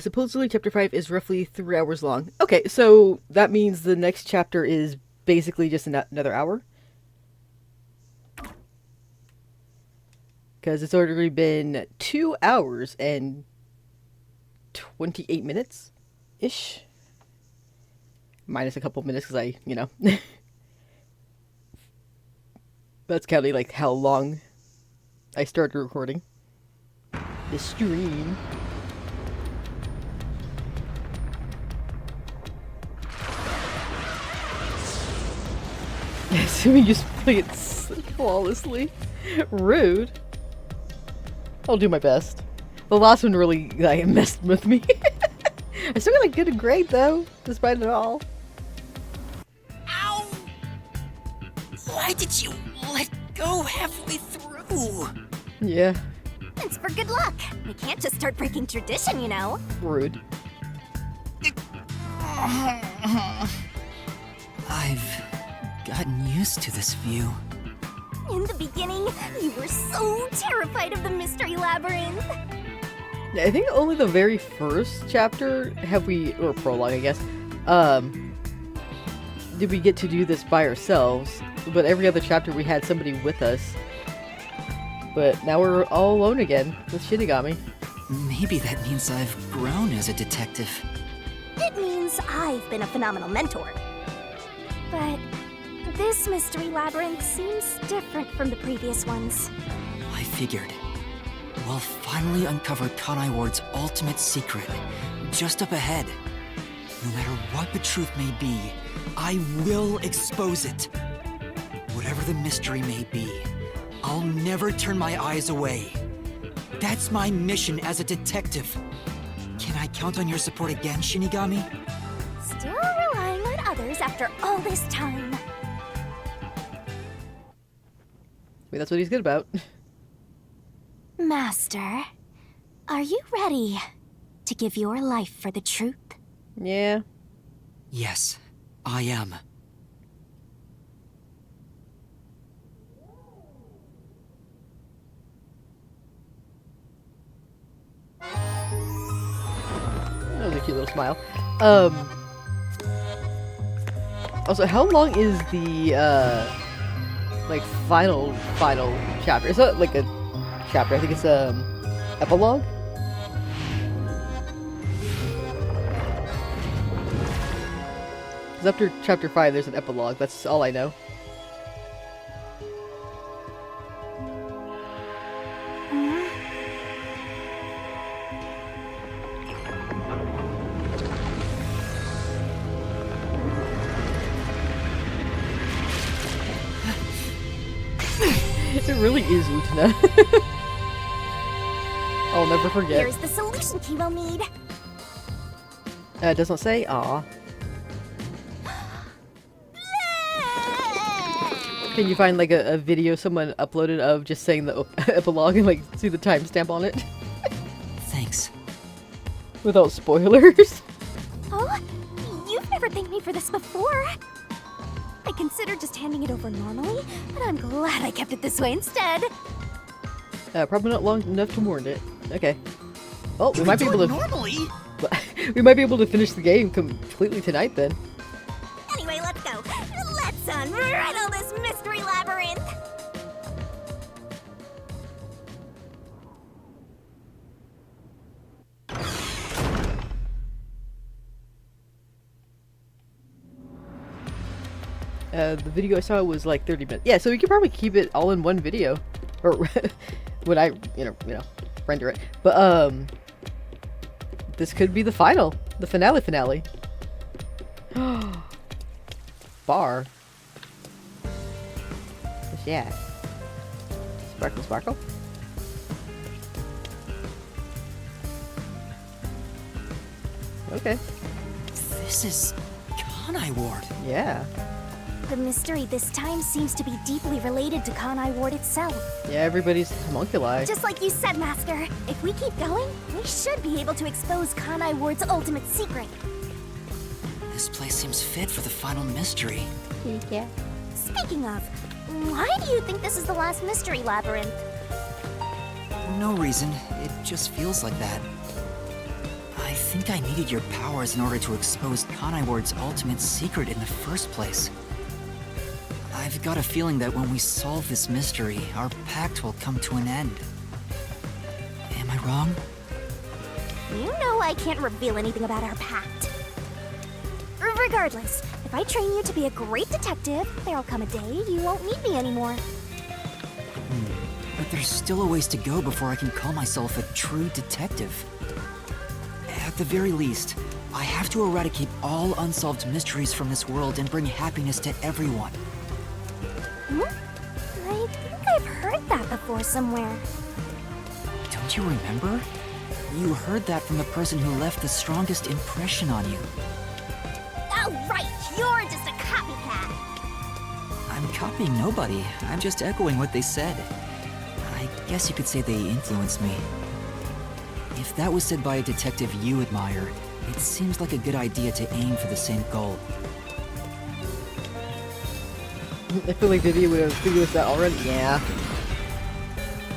Supposedly chapter 5 is roughly 3 hours long. Okay, so that means the next chapter is basically just another hour? Because it's already been 2 hours and 28 minutes-ish? Minus a couple minutes because that's counting like how long I started recording the stream. Assuming you just play it flawlessly. Rude. I'll do my best. The last one really messed with me. I still got a good grade though, despite it all. Ow! Why did you let go halfway through? Yeah. It's for good luck. We can't just start breaking tradition, you know. Rude. I've gotten used to this view. In the beginning, you were so terrified of the mystery labyrinth. I think only the very first chapter or prologue, I guess, did we get to do this by ourselves, but every other chapter we had somebody with us. But now we're all alone again with Shinigami. Maybe that means I've grown as a detective. It means I've been a phenomenal mentor. But this mystery labyrinth seems different from the previous ones. I figured. We'll finally uncover Kanai Ward's ultimate secret, just up ahead. No matter what the truth may be, I will expose it. Whatever the mystery may be, I'll never turn my eyes away. That's my mission as a detective. Can I count on your support again, Shinigami? Still relying on others after all this time. Wait, that's what he's good about. Master, are you ready to give your life for the truth? Yeah. Yes, I am. That was a cute little smile. Also, how long is the, final chapter? It's not like a chapter, I think it's, epilogue? Because after chapter 5, there's an epilogue, that's all I know. It really is Utena. I'll never forget. Here's the solution key we'll need. It doesn't say, aw. Can you find like a video someone uploaded of just saying the epilogue and like see the timestamp on it? Thanks. Without spoilers? Oh, you've never thanked me for this before. I considered just handing it over normally, but I'm glad I kept it this way instead. Probably not long enough to warrant it. Okay. Well, we might be able to. Normally? We might be able to finish the game completely tonight then. Anyway, let's go. Let's unravel this mystery labyrinth. The video I saw was like 30 minutes. Yeah, so we could probably keep it all in one video. Or when I, render it. But, this could be the finale. Bar. Yeah. Sparkle. Okay. This is Kanai Ward. Yeah. The mystery this time seems to be deeply related to Kanai Ward itself. Yeah, everybody's homunculi. Just like you said, Master, if we keep going, we should be able to expose Kanai Ward's ultimate secret. This place seems fit for the final mystery. Yeah. Speaking of, why do you think this is the last mystery labyrinth? No reason. It just feels like that. I think I needed your powers in order to expose Kanai Ward's ultimate secret in the first place. I've got a feeling that when we solve this mystery, our pact will come to an end. Am I wrong? You know I can't reveal anything about our pact. Regardless, if I train you to be a great detective, there'll come a day you won't need me anymore. But there's still a ways to go before I can call myself a true detective. At the very least, I have to eradicate all unsolved mysteries from this world and bring happiness to everyone. I think I've heard that before somewhere. Don't you remember? You heard that from the person who left the strongest impression on you. Oh, right! You're just a copycat! I'm copying nobody. I'm just echoing what they said. I guess you could say they influenced me. If that was said by a detective you admire, it seems like a good idea to aim for the same goal. I feel like Vivian would have figured this out already. Yeah.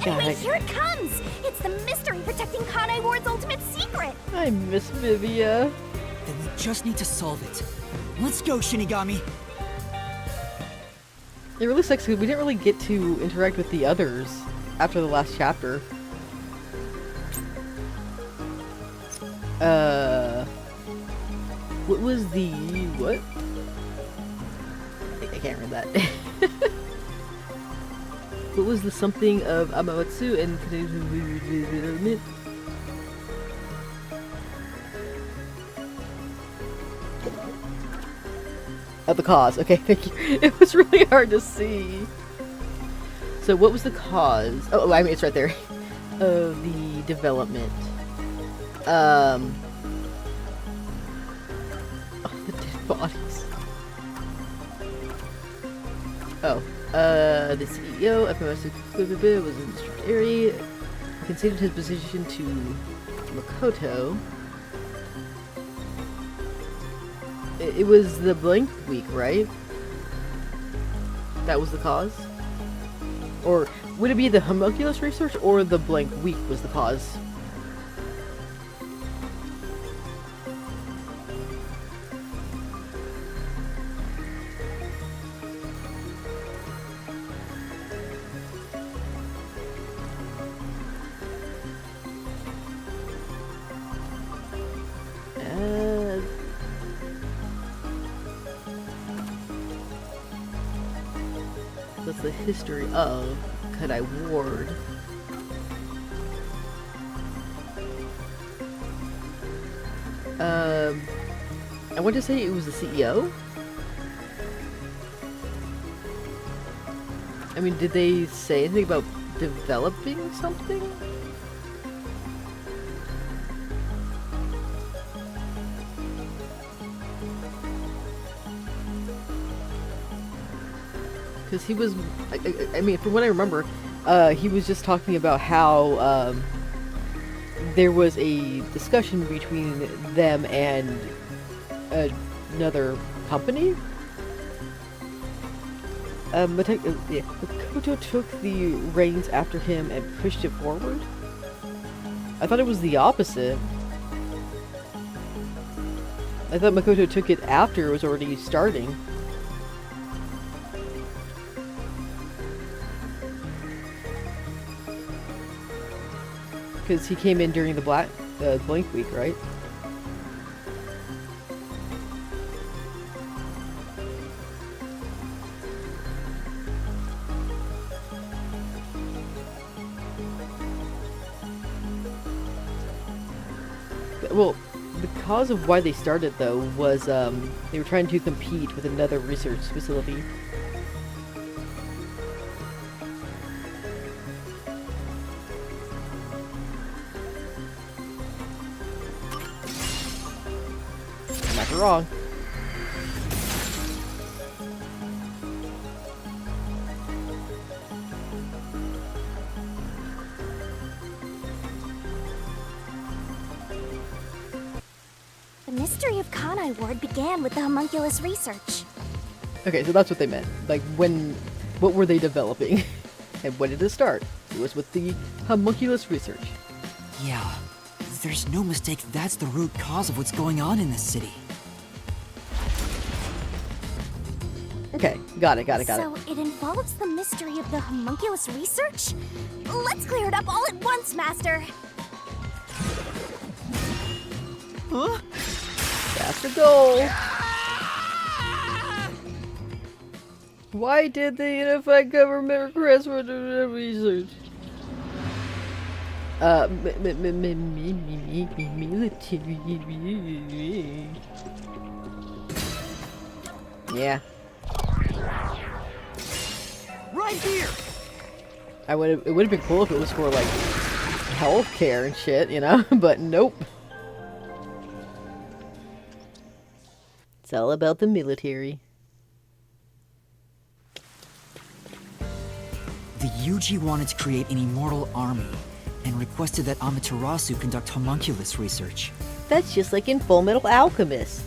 Anyway, here it comes! It's the mystery protecting Kanai Ward's ultimate secret! I miss Vivia. Then we just need to solve it. Let's go, Shinigami! It really sucks because we didn't really get to interact with the others after the last chapter. What was the... what? I can't read that. What was the something of Amamatsu and... Oh, the cause. Okay, thank you. It was really hard to see. So what was the cause? Oh, I mean, it's right there. Of the development. Oh, the dead bodies. Oh, the CEO of FMS was in strict area. Conceded his position to Makoto. It was the blank week, right? That was the cause? Or would it be the homunculus research or the blank week was the cause? That's the history of Kanai Ward. I want to say it was the CEO. I mean, did they say anything about developing something? Because he was, I mean, from what I remember, he was just talking about how there was a discussion between them and another company. Makoto took the reins after him and pushed it forward. I thought it was the opposite. I thought Makoto took it after it was already starting. Because he came in during the blank week, right? Well, the cause of why they started, though, was they were trying to compete with another research facility. I'm not wrong. The mystery of Kanai Ward began with the homunculus research. Okay, so that's what they meant. Like, what were they developing? And when did it start? It was with the homunculus research. Yeah, There's no mistake that's the root cause of what's going on in this city. Okay, got it. So it involves the mystery of the homunculus research? Let's clear it up all at once, Master. Huh? That's the goal. Why did the unified government request for the research? Military. Yeah. Right here! It would have been cool if it was for like healthcare and shit, you know, but nope. It's all about the military. The Yuji wanted to create an immortal army and requested that Amaterasu conduct homunculus research. That's just like in Full Metal Alchemist.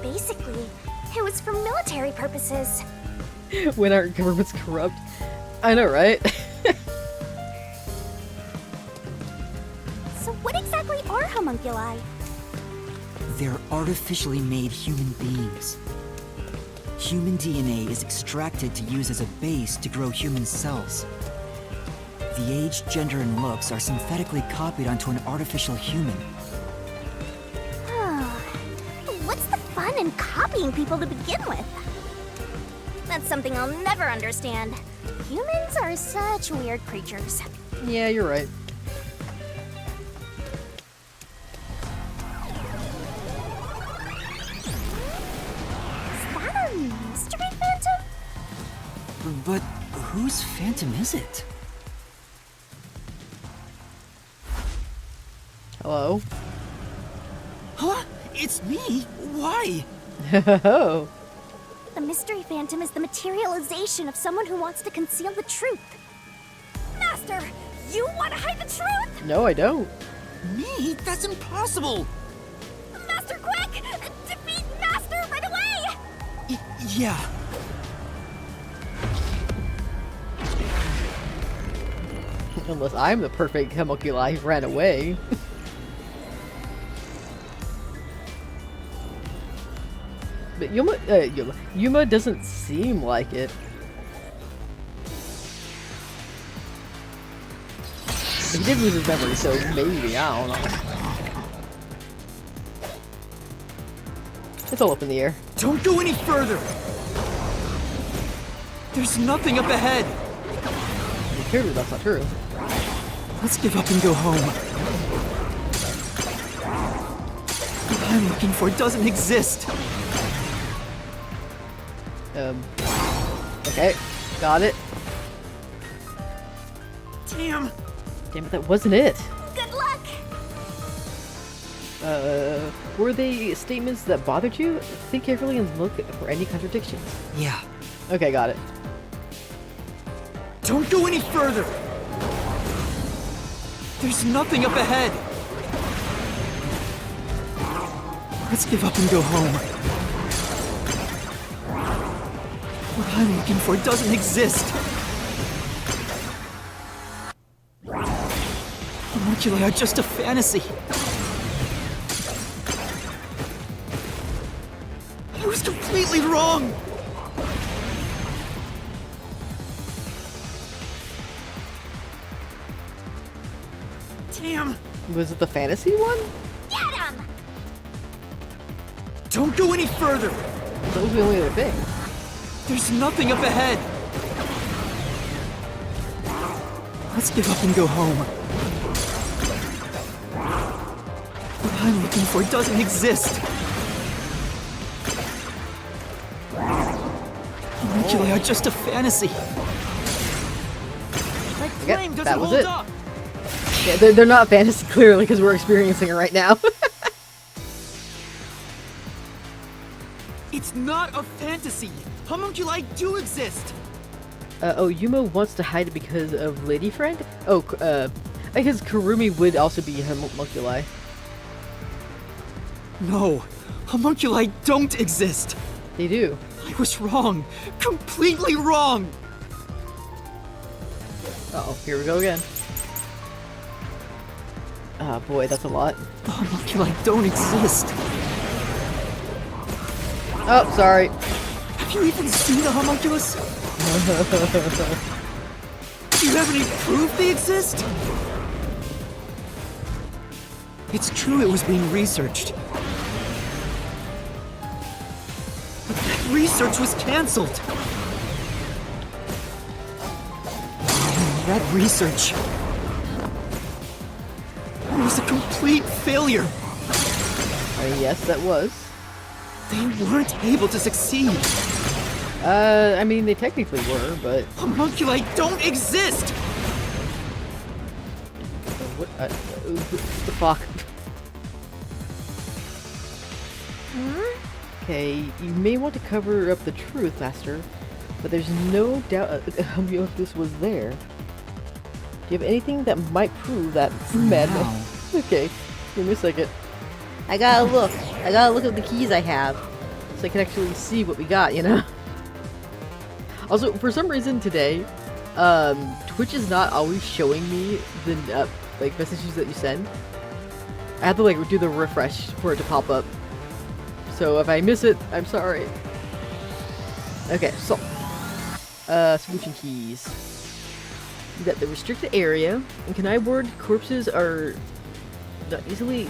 Basically, it was for military purposes. When our government's corrupt. I know, right? So what exactly are homunculi? They're artificially made human beings. Human DNA is extracted to use as a base to grow human cells. The age, gender, and looks are synthetically copied onto an artificial human. What's the fun in copying people to begin with? That's something I'll never understand. Humans are such weird creatures. Yeah, you're right. Is that a mystery phantom? But whose phantom is it? Hello? Huh? It's me? Why? Oh. The mystery phantom is the materialization of someone who wants to conceal the truth. Master, you want to hide the truth? No, I don't. Me? That's impossible! Master, quick! Defeat Master right away! Yeah. Unless I'm the perfect homunculi who ran away. But Yuma doesn't seem like it. He did lose his memory, so maybe, I don't know. It's all up in the air. Don't go any further! There's nothing up ahead! Clearly that's not true. Let's give up and go home. What I'm looking for doesn't exist. Okay. Got it. Damn! Damn it, that wasn't it. Good luck! Were they statements that bothered you? Think carefully and look for any contradictions. Yeah. Okay, got it. Don't go any further! There's nothing up ahead! Let's give up and go home. What I'm looking for doesn't exist! Homunculi are just a fantasy. I was completely wrong! Damn! Was it the fantasy one? Get him! Don't go any further! That was the only other thing. There's nothing up ahead! Let's give up and go home. What I'm looking for doesn't exist! Homunculi are just a fantasy. My claim doesn't that was hold it. up! Yeah, they're not fantasy clearly because we're experiencing it right now. It's not a fantasy! Homunculi do exist! Oh, Yuma wants to hide it because of Lady Friend? Oh, I guess Kurumi would also be homunculi. No, homunculi don't exist! They do. I was wrong! Completely wrong! Uh-oh, here we go again. Ah, boy, that's a lot. The homunculi don't exist. Oh, sorry. Have you even seen a homunculus? Do you have any proof they exist? It's true it was being researched. But that research was cancelled. That research was a complete failure. Yes, that was. They weren't able to succeed. I mean, they technically were, but... Homunculi don't exist! What the fuck? Okay, you may want to cover up the truth, Master, but there's no doubt this was there. Do you have anything that might prove that madman? Okay, give me a second. I gotta look at the keys I have, so I can actually see what we got, you know? Also, for some reason today, Twitch is not always showing me the, like, messages that you send. I have to, like, do the refresh for it to pop up. So if I miss it, I'm sorry. Okay, so, solution keys. You got the restricted area. In Kanai Ward, corpses are not easily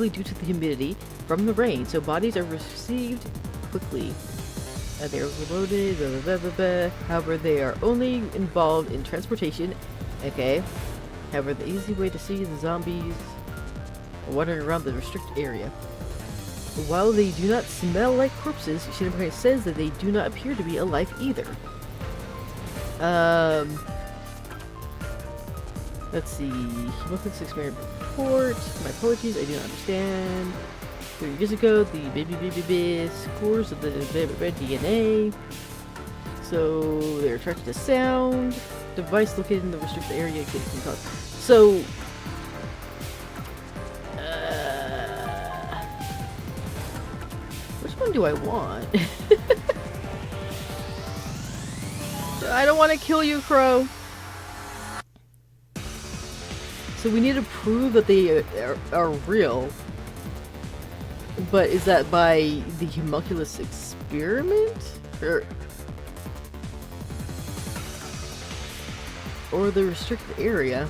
due to the humidity from the rain, so bodies are received quickly. They are loaded, blah, blah, blah, blah. However, they are only involved in transportation. Okay. However, the easy way to see the zombies are wandering around the restricted area. While they do not smell like corpses, Shinobari says that they do not appear to be alive either. Let's see. Hemophilus experiment report. My apologies, I do not understand. 30 years ago, the baby scores of the DNA. So they're attracted to sound. Device located in the restricted area. So. Which one do I want? I don't want to kill you, Crow. So we need to prove that they are real. But is that by the homunculus experiment? Or the restricted area?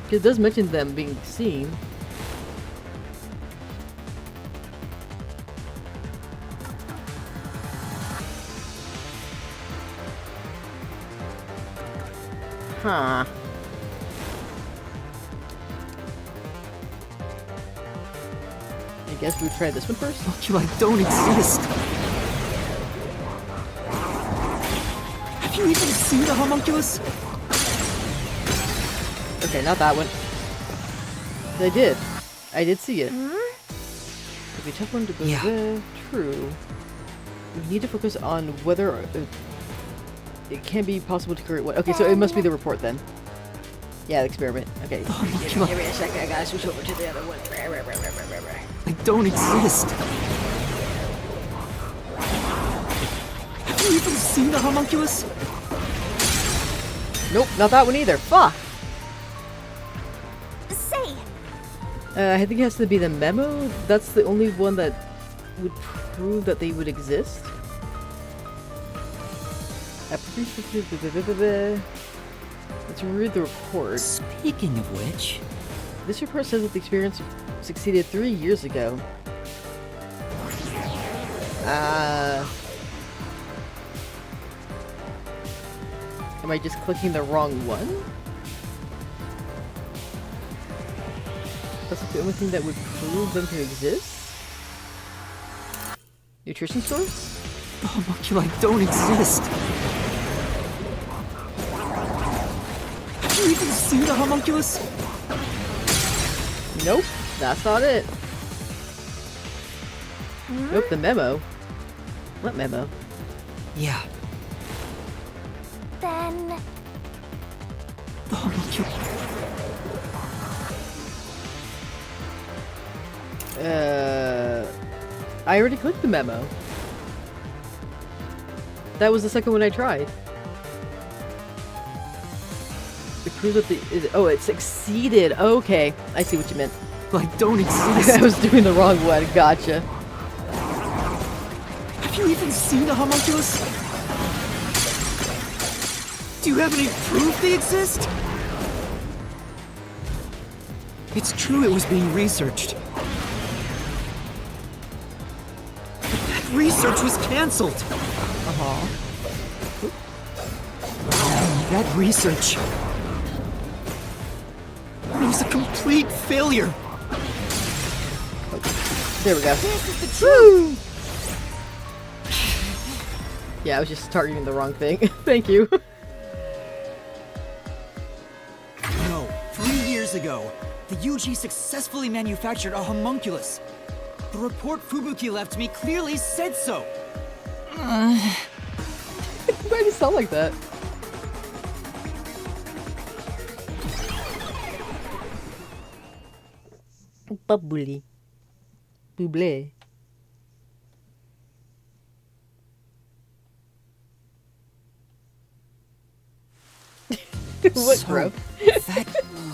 Because it does mention them being seen. Huh. I guess we'll try this one first. Homunculi don't exist. Have you even seen a homunculus? Okay, not that one. I did. I did see it. Okay, tough one to go there. True. We need to focus on whether it can be possible to create one. Okay, so it must be the report then. Yeah, the experiment. Okay. Give me a second. I gotta switch over to the other one. They don't exist. Have you even seen a homunculus? Nope, not that one either. Fuck. Say. I think it has to be the memo. That's the only one that would prove that they would exist. Let's read the report. Speaking of which, this report says that the experience succeeded 3 years ago. Am I just clicking the wrong one? That's the only thing that would prove them to exist? Nutrition source? the homunculi don't exist. Have you even seen a homunculus? Nope, that's not it. Nope, the memo. What memo? Yeah, Then the homunculi. I already clicked the memo. That was the second one I tried. Here's what the oh, it succeeded. Okay, I see what you meant. Like, don't exist. I was doing the wrong one. Gotcha. Have you even seen a homunculus? Do you have any proof they exist? It's true it was being researched. That research was cancelled. Uh-huh. That research was a complete failure. There we go. This is the truth. Yeah, I was just targeting the wrong thing. Thank you. No, 3 years ago, the UG successfully manufactured a homunculus. The report Fubuki left me clearly said so. Why do you sound like that? Bubbly. Buble. What, So, bro? that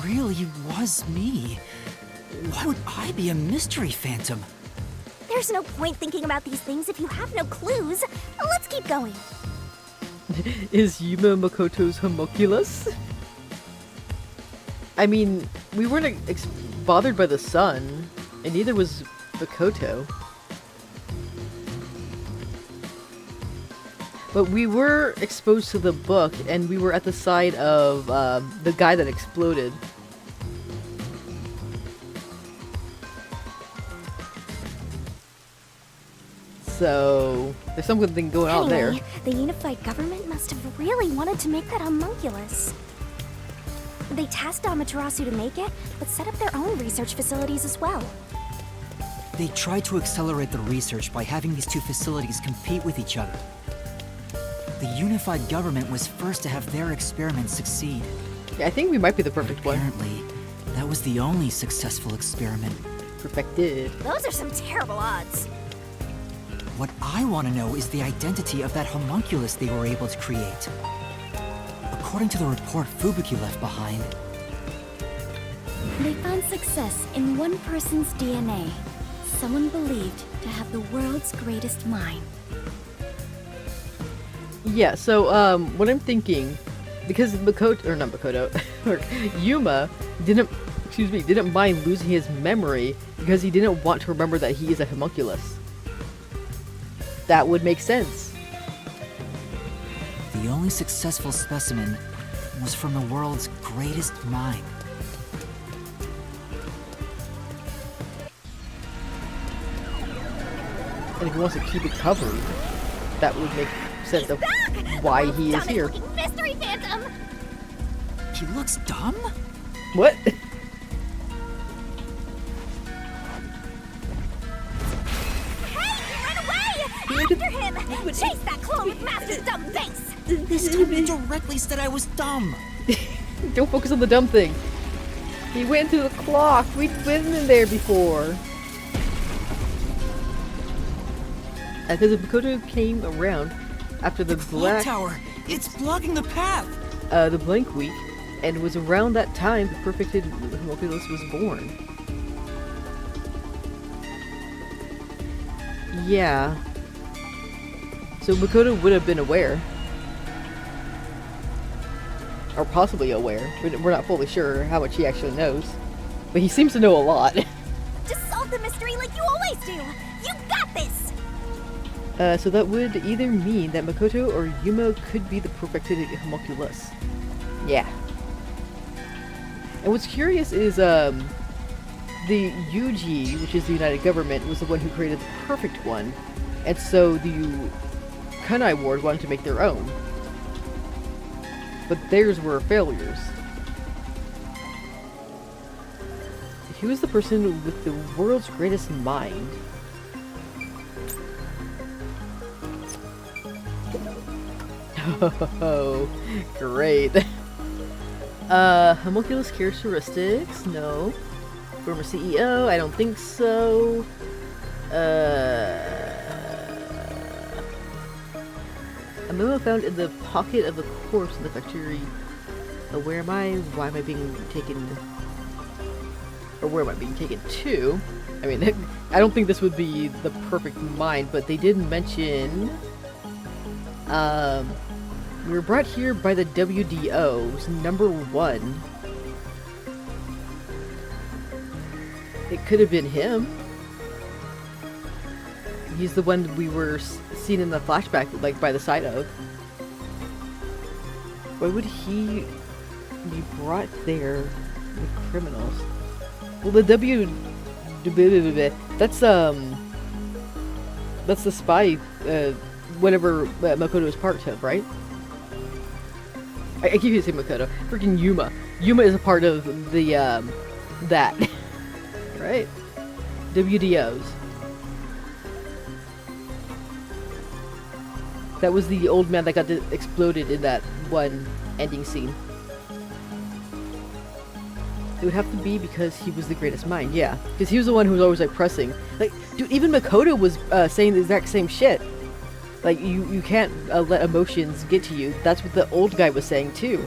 really was me. Why would I be a mystery phantom? There's no point thinking about these things if you have no clues. Let's keep going. Is Yuma Makoto's homunculus? I mean, we weren't bothered by the sun, and neither was Makoto. But we were exposed to the book, and we were at the side of the guy that exploded. So, there's something going on there. Anyway, the unified government must have really wanted to make that homunculus. They tasked Amaterasu to make it, but set up their own research facilities as well. They tried to accelerate the research by having these two facilities compete with each other. The unified government was first to have their experiments succeed. Yeah, I think we might be the perfect one. Apparently, that was the only successful experiment. Perfected. Those are some terrible odds. What I want to know is the identity of that homunculus they were able to create. According to the report Fubuki left behind, They found success in one person's DNA. Someone believed to have the world's greatest mind. Yeah, so, what I'm thinking, because Makoto, or not Makoto, or Yuma didn't mind losing his memory because he didn't want to remember that he is a homunculus. That would make sense. the only successful specimen was from the world's greatest mind. And if he wants to keep it covered, that would make sense of why he is here. Dumb-looking mystery phantom. He looks dumb? What? Hey, run away! After him! Chase that clone with Master's dumb face! This time he directly said I was dumb. Don't focus on the dumb thing. He went to the clock. We've been in there before. Because Makoto came around after the Clock black, tower! It's blocking the path! the blank week, and it was around that time the perfected homunculus was born. Yeah. So Makoto would have been aware. Or possibly aware. We're not fully sure how much he actually knows. But he seems to know a lot. Just solve the mystery like you always do! You got this! So that would either mean that Makoto or Yuma could be the perfected homunculus. Yeah. And what's curious is, the UG, which is the United Government, was the one who created the perfect one. And so the Kanai Ward wanted to make their own. But theirs were failures. He was the person with the world's greatest mind. Oh, great. Homunculus characteristics? No. Former CEO? I don't think so. A memo found in the pocket of the corpse in the factory Where am I? Why am I being taken? Or where am I being taken to? I mean, I don't think this would be the perfect mind, but they did mention... we were brought here by the WDO. It was number 1. It could have been him. He's the one we were seen in the flashback, like, by the side of. Why would he be brought there with criminals? Well, the that's the spy, whatever Makoto is part of, right? I keep saying Makoto. Freaking Yuma. Yuma is a part of the, that. Right? WDOs. That was the old man that got exploded in that one ending scene. It would have to be because he was the greatest mind, yeah. Because he was the one who was always, like, pressing. Like, dude, even Makoto was saying the exact same shit. Like, you can't let emotions get to you. That's what the old guy was saying, too.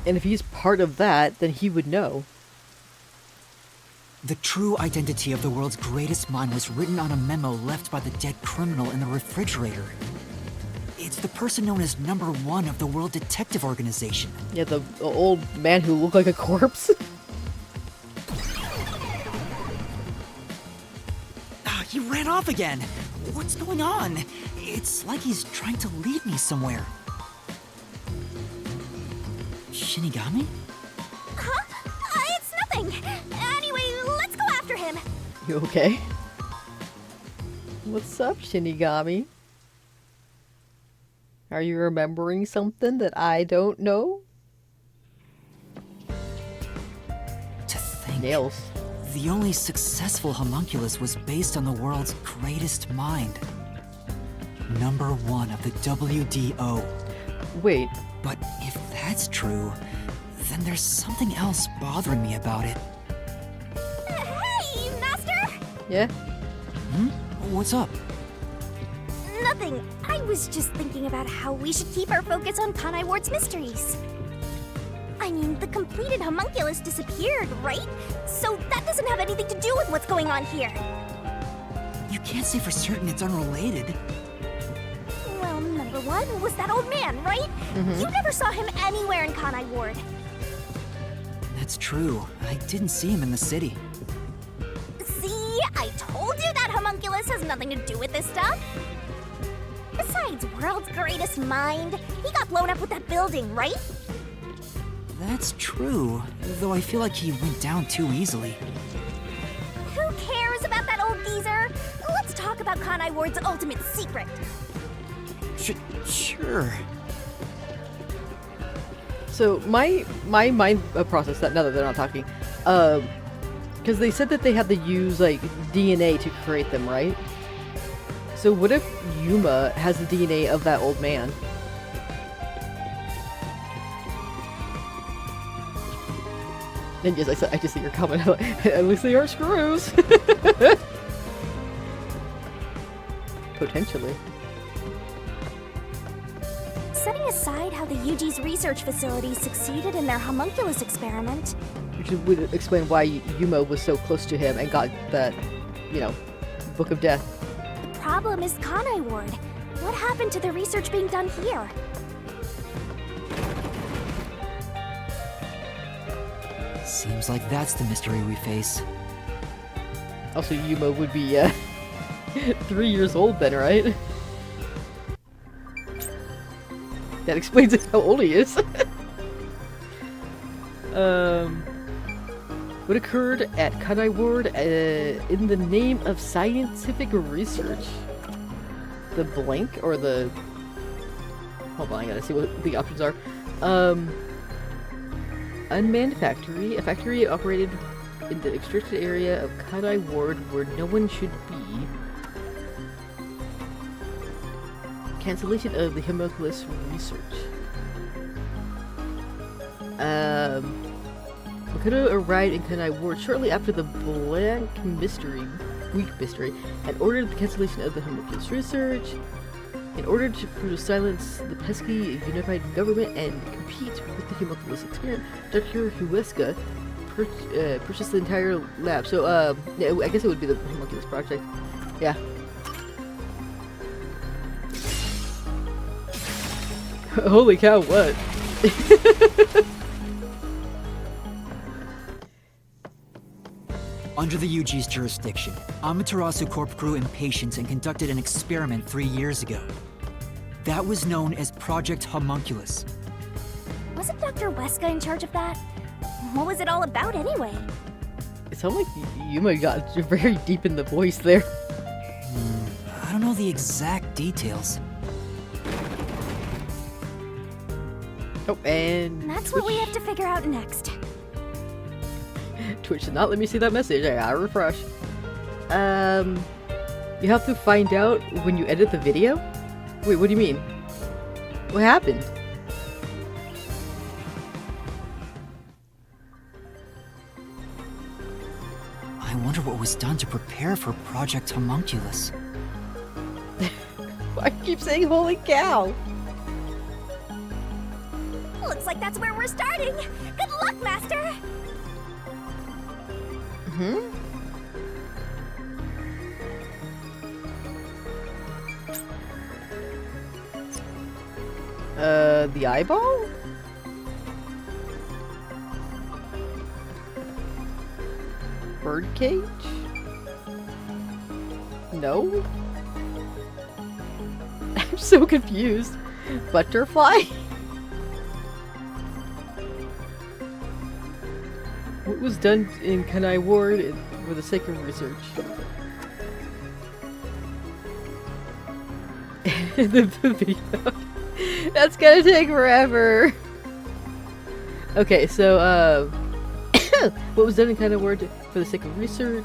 And if he's part of that, then he would know. The true identity of the world's greatest mind was written on a memo left by the dead criminal in the refrigerator. It's the person known as number 1 of the World Detective Organization. Yeah, the old man who looked like a corpse. He ran off again. What's going on? It's like he's trying to lead me somewhere. Shinigami? Huh? It's nothing. Anyway, let's go after him. You okay? What's up, Shinigami? Are you remembering something that I don't know? To think, Nails. the only successful homunculus was based on the world's greatest mind. Number 1 of the WDO. Wait. But if that's true, then there's something else bothering me about it. Hey, Master! Yeah? Hmm? What's up? Nothing. I was just thinking about how we should keep our focus on Kanai Ward's mysteries. I mean, the completed homunculus disappeared, right? So that doesn't have anything to do with what's going on here. You can't say for certain it's unrelated. Well, number 1 was that old man, right? You never saw him anywhere in Kanai Ward. That's true. I didn't see him in the city. See? I told you that homunculus has nothing to do with this stuff. Besides, world's greatest mind. He got blown up with that building, right? That's true, though I feel like he went down too easily. Who cares about that old geezer? Let's talk about Kanai Ward's ultimate secret. Sure. So my mind process that now that they're not talking, because they said that they had to use like DNA to create them, right? So what if Yuma has the DNA of that old man? And yes, I just see your comment. At least they are screws. Potentially. Setting aside how the UG's research facility succeeded in their homunculus experiment, Which would explain why Yuma was so close to him and got that, you know, Book of Death. the problem is Kanai Ward. What happened to the research being done here? Seems like that's the mystery we face. Also, Yuma would be 3 years old then, right? That explains how old he is. What occurred at Kanai Ward in the name of scientific research? The blank or the... Hold on, I gotta see what the options are. Unmanned factory. A factory operated in the restricted area of Kanai Ward where no one should be. Cancellation of the homunculus Makoto arrived in Kanai Ward shortly after the Week Mystery and ordered the cancellation of the homunculus research in order to silence the pesky unified government and compete with the homunculus experiment. Dr. Huesca purchased the entire lab. So, yeah, I guess it would be the homunculus project. Yeah. Holy cow, what? Under the UG's jurisdiction, Amaterasu Corp grew impatient and conducted an experiment 3 years ago. That was known as Project Homunculus. Wasn't Dr. Weska in charge of that? What was it all about anyway? It sounded like Yuma got very deep in the voice there. I don't know the exact details. Oh, and That's what we have to figure out next. Twitch did not let me see that message. I gotta refresh. You have to find out when you edit the video? Wait, what do you mean? What happened? I wonder what was done to prepare for Project Homunculus. I keep saying holy cow! Looks like that's where we're starting. Good luck, Master! The eyeball? Birdcage? No? I'm so confused. Butterfly? What was done in Kanai Ward for the sake of research? the video. That's gonna take forever. Okay, so what was done in Kanai Ward for the sake of research?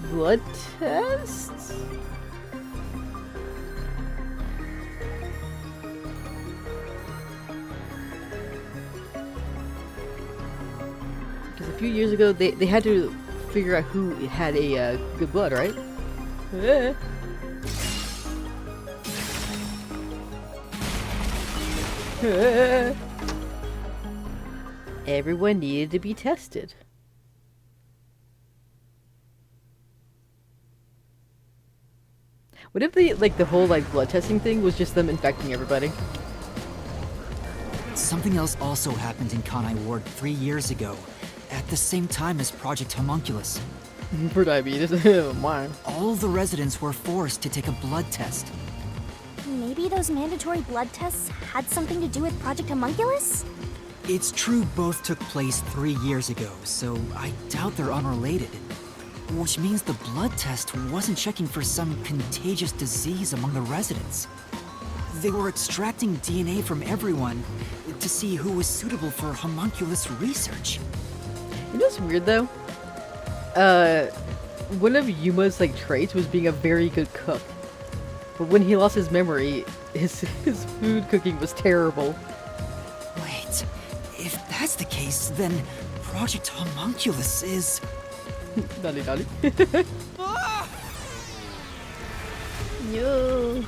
Blood tests? Because a few years ago, they had to figure out who had a good blood, right? Everyone needed to be tested. What if the whole blood testing thing was just them infecting everybody? Something else also happened in Kanai Ward 3 years ago, at the same time as Project Homunculus. For diabetes. Mine. All the residents were forced to take a blood test. Maybe those mandatory blood tests had something to do with Project Homunculus? It's true both took place 3 years ago, so I doubt they're unrelated. Which means the blood test wasn't checking for some contagious disease among the residents. They were extracting DNA from everyone to see who was suitable for homunculus research. You know what's weird though? One of Yuma's traits was being a very good cook. But when he lost his memory, his food cooking was terrible. Wait, if that's the case, then Project Homunculus is... Nani. No.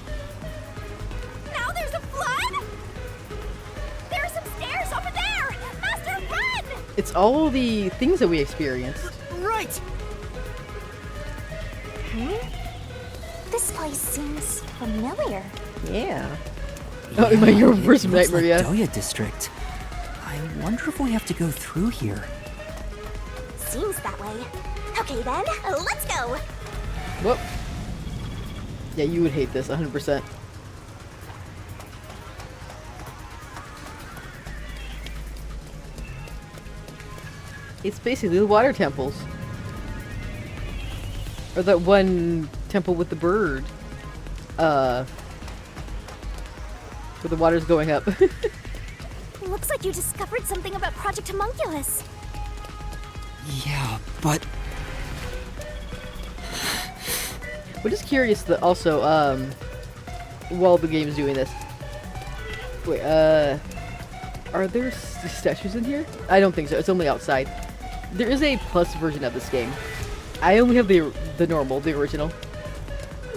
Now there's a flood? There are some stairs over there! Master, run! It's all the things that we experienced. Right! This place seems familiar. Yeah. Oh, your worst it looks nightmare, yeah. like Doya District. I wonder if we have to go through here. Seems that way. Okay then, let's go! Whoop. Yeah, you would hate this 100%. It's basically the water temples. Or that one temple with the bird. Where the water's going up. Looks like you discovered something about Project Homunculus. Yeah, but... We're just curious that also, while the game's doing this, Wait, are there statues in here? I don't think so. It's only outside. There is a plus version of this game. I only have the normal, the original.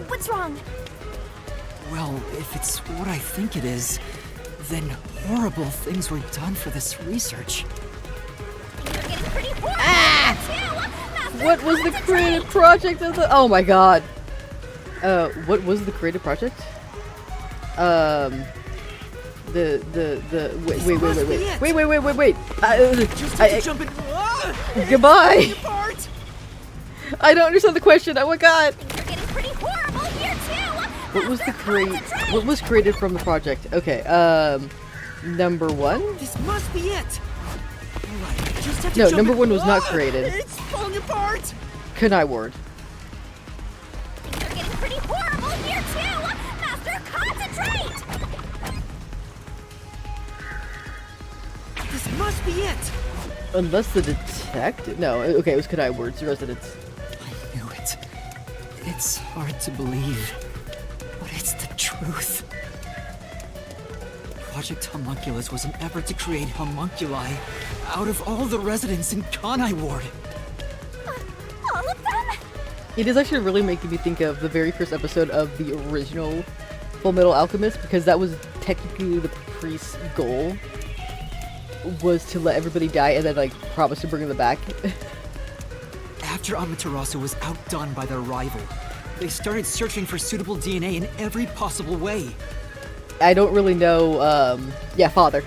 What's wrong? Well, if it's what I think it is, then horrible things were done for this research. You're getting pretty horrible too! Master, What was the concentrate! creative project of the? Oh my god. What was the creative project? Wait. Just have to jump in. Goodbye. Apart. I don't understand the question. Oh my god. You're getting pretty horrible here too! What was the Master, concentrate! What was created from the project? Okay. Number 1? This must be it. All right, just have to No, jump number in. 1 was not created. It's falling apart. Kanai Ward. You're getting pretty horrible here too! Master, concentrate! This must be it. Unless the detective. No. Okay, it was Kanai Ward's residence. I knew it. It's hard to believe, but it's the truth. Project Homunculus was an effort to create homunculi out of all the residents in Kanai Ward. All of them? It is actually really making me think of the very first episode of the original Full Metal Alchemist, because that was technically the priest's goal, was to let everybody die and then like promise to bring them back. After Amaterasu was outdone by their rival, they started searching for suitable DNA in every possible way. I don't really know, yeah, Father.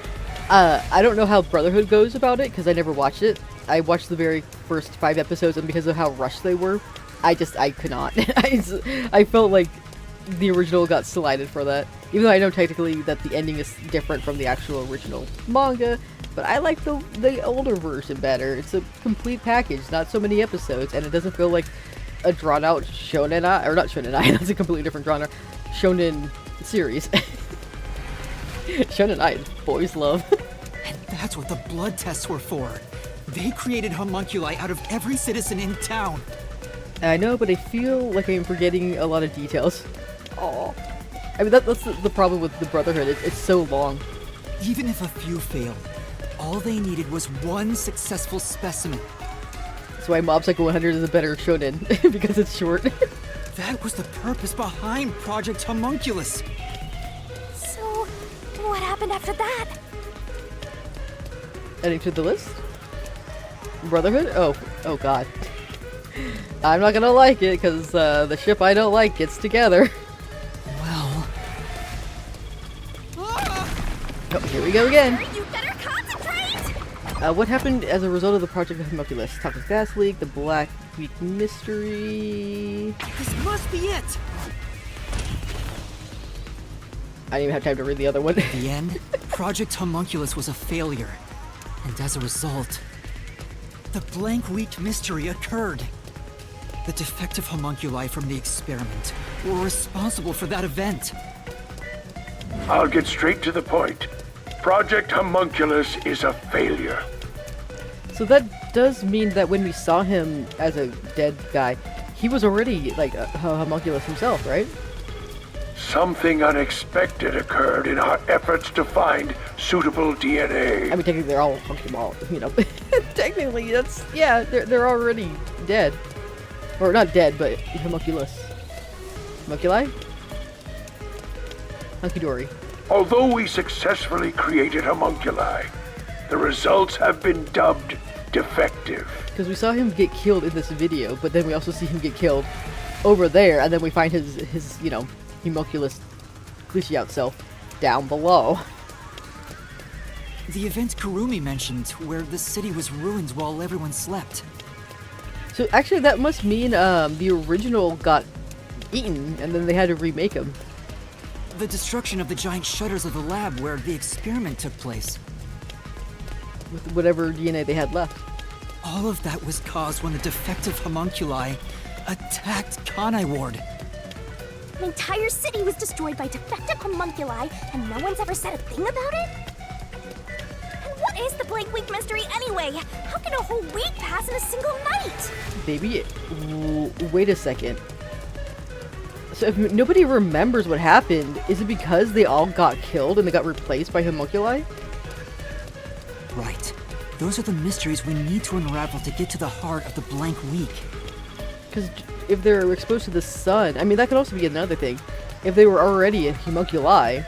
I don't know how Brotherhood goes about it, because I never watched it. I watched the very first 5 episodes, and because of how rushed they were, I could not. I felt like the original got slighted for that. Even though I know technically that the ending is different from the actual original manga, but I like the older version better. It's a complete package, not so many episodes, and it doesn't feel like a drawn-out shonen, or not shonen, that's a completely different genre, shonen series. Shonen Ai, boys love. And that's what the blood tests were for. They created homunculi out of every citizen in town. I know, but I feel like I'm forgetting a lot of details. Oh, I mean that's the problem with the Brotherhood. It's so long. Even if a few failed, all they needed was one successful specimen. That's why Mob Psycho 100 is a better shonen because it's short. That was the purpose behind Project Homunculus. So, what happened after that? Adding to the list. Brotherhood. Oh god. I'm not gonna like it because the ship I don't like gets together. Well... Oh, here we go again. You better concentrate! What happened as a result of the Project Homunculus? Toxic gas leak, the Black Week mystery. This must be it! I didn't even have time to read the other one. In the end, Project Homunculus was a failure. And as a result, the Blank Week mystery occurred. The defective homunculi from the experiment were responsible for that event. I'll get straight to the point. Project Homunculus is a failure. So that does mean that when we saw him as a dead guy, he was already like a homunculus himself, right? Something unexpected occurred in our efforts to find suitable DNA. I mean, technically they're all homunculus, you know. Technically, that's yeah, they're already dead, or not dead, but homunculus. Homunculi? Hunky dory. Although we successfully created homunculi, the results have been dubbed defective. Because we saw him get killed in this video, but then we also see him get killed over there, and then we find his you know, homunculus cliche out self down below. The event Kurumi mentioned, where the city was ruined while everyone slept. So actually that must mean the original got eaten, and then they had to remake him. The destruction of the giant shutters of the lab where the experiment took place. With whatever DNA they had left. All of that was caused when the defective homunculi attacked Kanai Ward. An entire city was destroyed by defective homunculi, and no one's ever said a thing about it? And what is the Blank Week mystery anyway? How can a whole week pass in a single night? Baby, wait a second. So if nobody remembers what happened, is it because they all got killed and they got replaced by homunculi? Right. Those are the mysteries we need to unravel to get to the heart of the blank week. Because if they're exposed to the sun, I mean, that could also be another thing. If they were already a homunculi,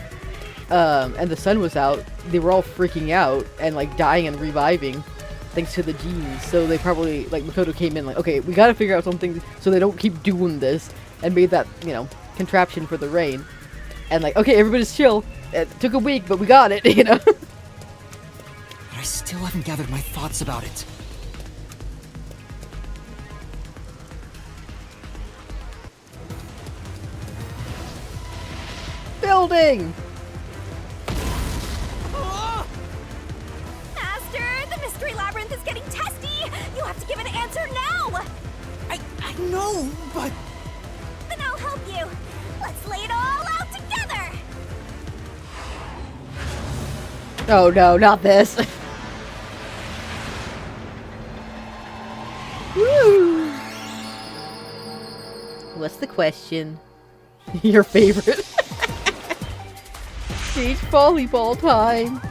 and the sun was out, they were all freaking out and, like, dying and reviving thanks to the genes. So they probably, like, Makoto came in like, okay, we gotta figure out something so they don't keep doing this, and made that, you know, contraption for the rain. And, like, okay, everybody's chill. It took a week, but we got it, you know? But I still haven't gathered my thoughts about it. Building! Master, the mystery labyrinth is getting testy! You have to give an answer now! I know, but... Then I'll help you. Let's lay it all out together! Oh no, not this. Woo! What's the question? Your favorite? Beach volleyball time.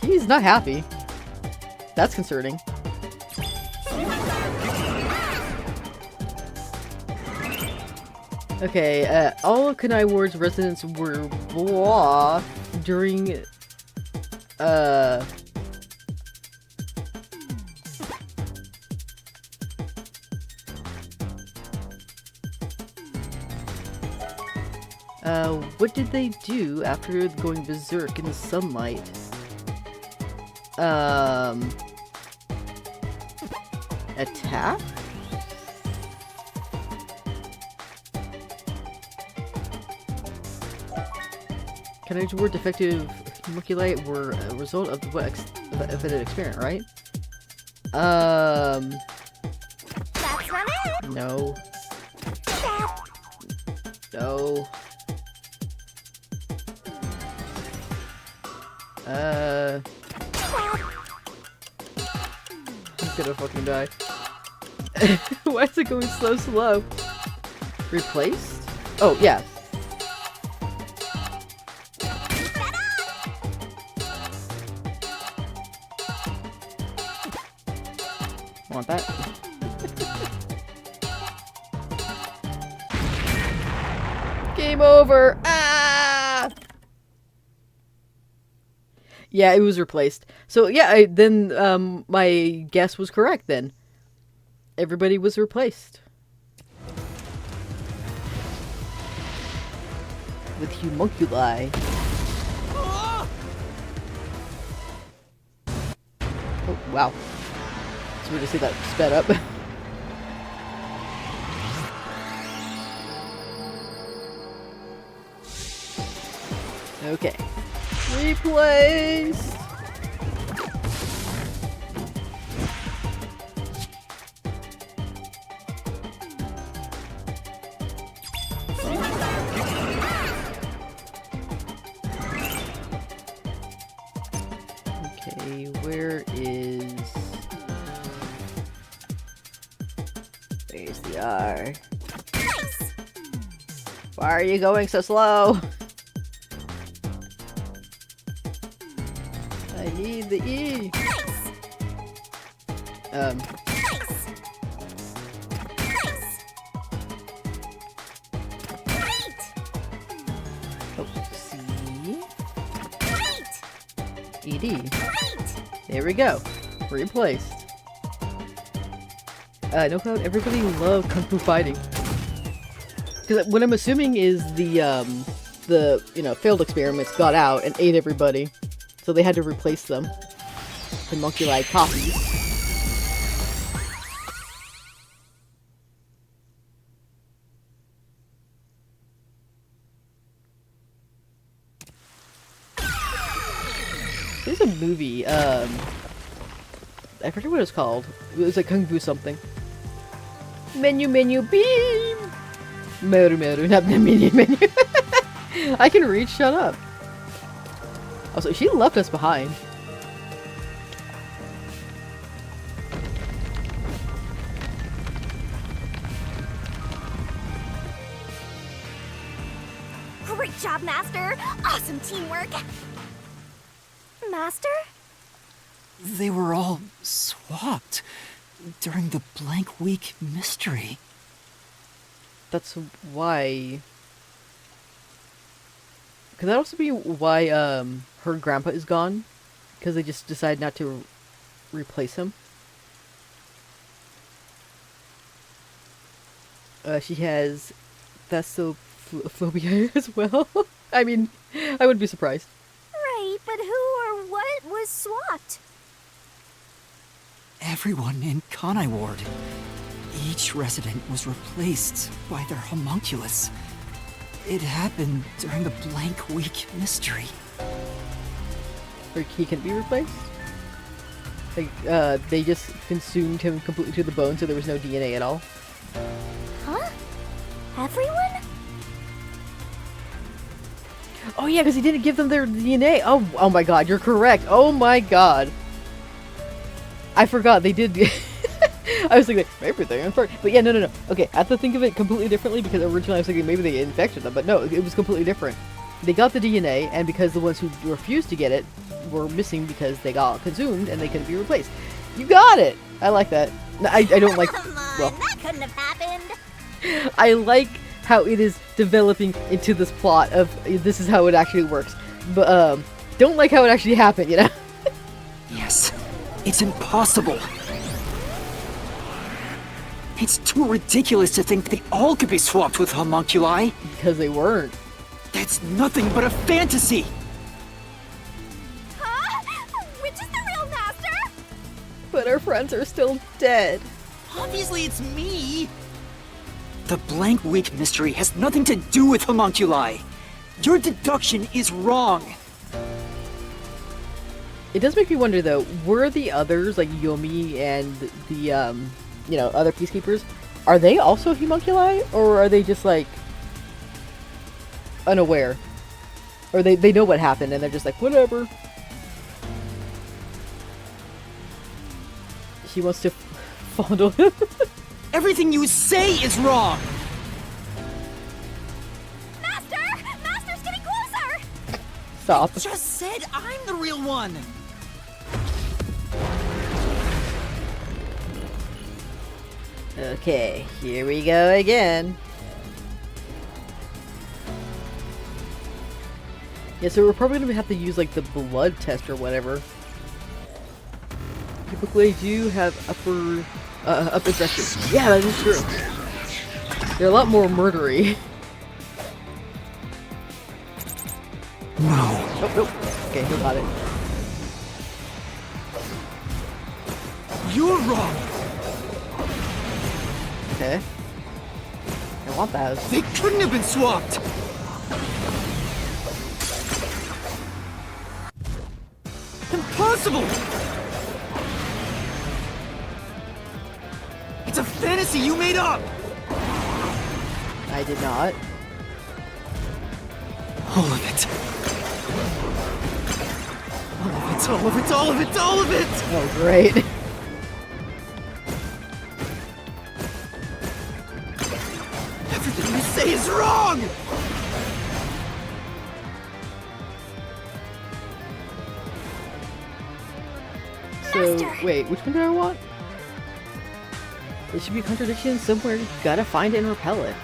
He's not happy. That's concerning. Okay, all of Kanai Ward's residents were blah during, what did they do after going berserk in the sunlight? Attack? Kanai Ward defective homunculi were a result of what of an experiment, right? That's not it! No. No. I'm gonna fucking die. Why is it going so slow? Replaced? Oh, yeah. Want that? Game over! Ah! Yeah, it was replaced. So yeah, then my guess was correct then. Everybody was replaced. With homunculi. Oh, wow. It's weird to see that sped up. Okay. Replaced! Okay, where is... There's the R. Why are you going so slow? I need the E. Oh, C. ED. There we go. Replaced. No cloud, everybody loved Kung Fu fighting. Because what I'm assuming is the you know, failed experiments got out and ate everybody. So they had to replace them. The homunculi copies. There's a movie, I forget what it was called. It was like Kung Fu something. Menu, beam! Meru, not the menu. I can read, shut up. Also, she left us behind. job, Master! Awesome teamwork! Master? They were all swapped during the blank week mystery. That's why. Could that also be why her grandpa is gone? Because they just decided not to replace him? She has thalassophobia as well. I mean, I wouldn't be surprised. Right, but who or what was swapped? Everyone in Kanai Ward. Each resident was replaced by their homunculus. It happened during the blank week mystery. Or he can be replaced? Like, they just consumed him completely to the bone, so there was no DNA at all? Huh? Everyone? Oh yeah, because he didn't give them their DNA! Oh my god, you're correct! Oh my god! I forgot, they did... I was thinking, maybe they infected... But yeah, no. Okay, I have to think of it completely differently, because originally I was thinking maybe they infected them, but no, it was completely different. They got the DNA, and because the ones who refused to get it were missing because they got consumed, and they couldn't be replaced. You got it! I like that. I don't like... Come on, well, that couldn't have happened! I like how it is developing into this plot of this is how it actually works. But, don't like how it actually happened, you know? Yes, it's impossible. It's too ridiculous to think they all could be swapped with homunculi. Because they weren't. That's nothing but a fantasy. Huh? Which is the real Master? But our friends are still dead. Obviously it's me. The blank week mystery has nothing to do with homunculi. Your deduction is wrong. It does make me wonder though, were the others, like Yomi and the, you know, other peacekeepers, are they also homunculi? Or are they just like unaware? Or they know what happened and they're just like, whatever. She wants to fondle him. Everything you say is wrong. Master! Master's getting closer! Stop. Just said I'm the real one. Okay, here we go again. Yeah, so we're probably gonna have to use like the blood test or whatever. Typically, do have upper aggression. Yeah, that is true. They're a lot more murdery. No. Oh, nope. Okay, he got it. You're wrong. Okay. I want that. They couldn't have been swapped. Impossible. It's a fantasy you made up. I did not. All of it. All of it, all of it, all of it, all of it! Oh, great. Everything you say is wrong! So, Master! wait, which one do I want? There should be a contradiction somewhere. You gotta find it and repel it.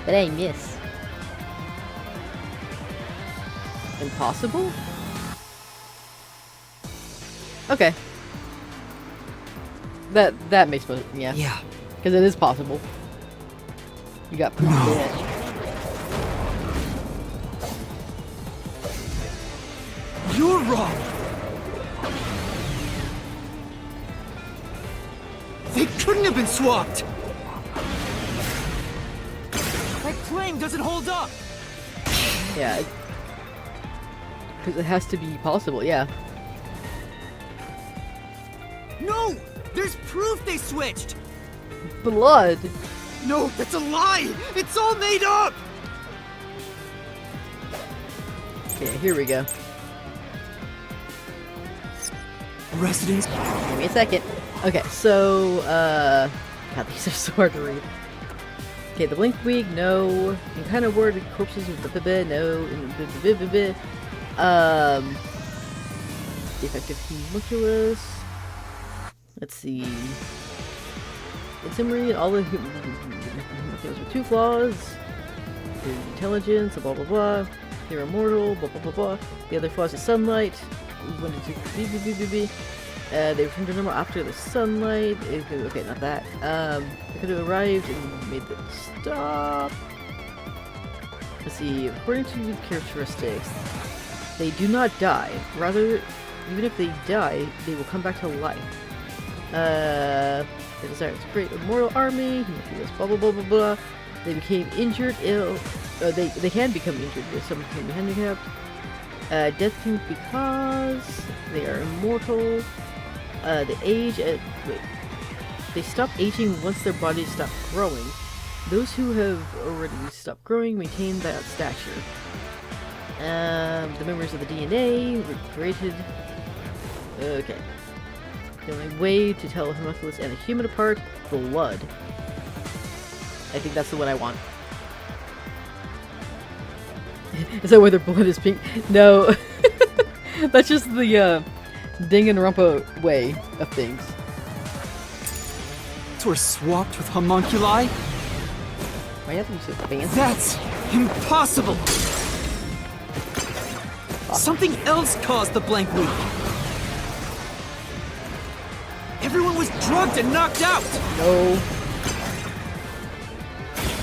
But I miss. Impossible? Okay. That makes sense. Yeah. Yeah. Because it is possible. You got proof of it. You're wrong! They couldn't have been swapped! My claim doesn't hold up! Yeah. Because it has to be possible, yeah. No! There's proof they switched! Blood! No, that's a lie! It's all made up! Okay, here we go. Residents... Give me a second. Okay, so, God, these are so hard to read. Okay, the Blink Week, no. And kind of word corpses with the no. Defective homunculus. Let's see. Intimidate all the homunculus with 2 flaws. Intelligence, blah blah blah. They're immortal, blah blah blah blah. The other flaws is sunlight. They returned to normal after the sunlight. Okay, not that. They could have arrived and made them stop. Let's see. According to the characteristics, they do not die. Rather, even if they die, they will come back to life. They desire to create a mortal army. Blah blah blah blah blah. They became injured, ill. They can become injured if someone can be handicapped. Death can because they are immortal. They age at wait. They stop aging once their bodies stop growing. Those who have already stopped growing maintain that stature. The members of the DNA were created. Okay. The only way to tell a homunculus and a human apart: blood. I think that's the one I want. Is that why their blood is pink? No. That's just the Danganronpa way of things. We're swapped with homunculi? Why have to be so fancy? That's impossible! Something else caused the blank week. Everyone was drugged and knocked out! No.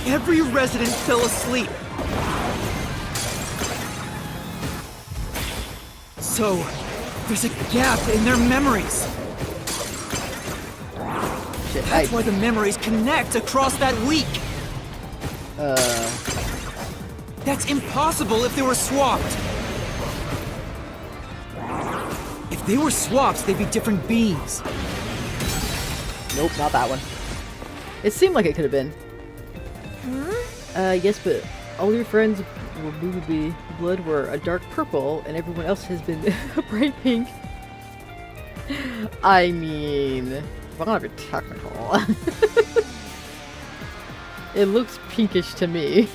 Every resident fell asleep. So, there's a gap in their memories. Shit, That's why the memories connect across that week. That's impossible if they were swapped. If they were swapped, they'd be different beings. Nope, not that one. It seemed like it could have been. Yes, but all your friends were Booby blood were a dark purple, and everyone else has been a bright pink. I mean, if I'm gonna be technical, it looks pinkish to me.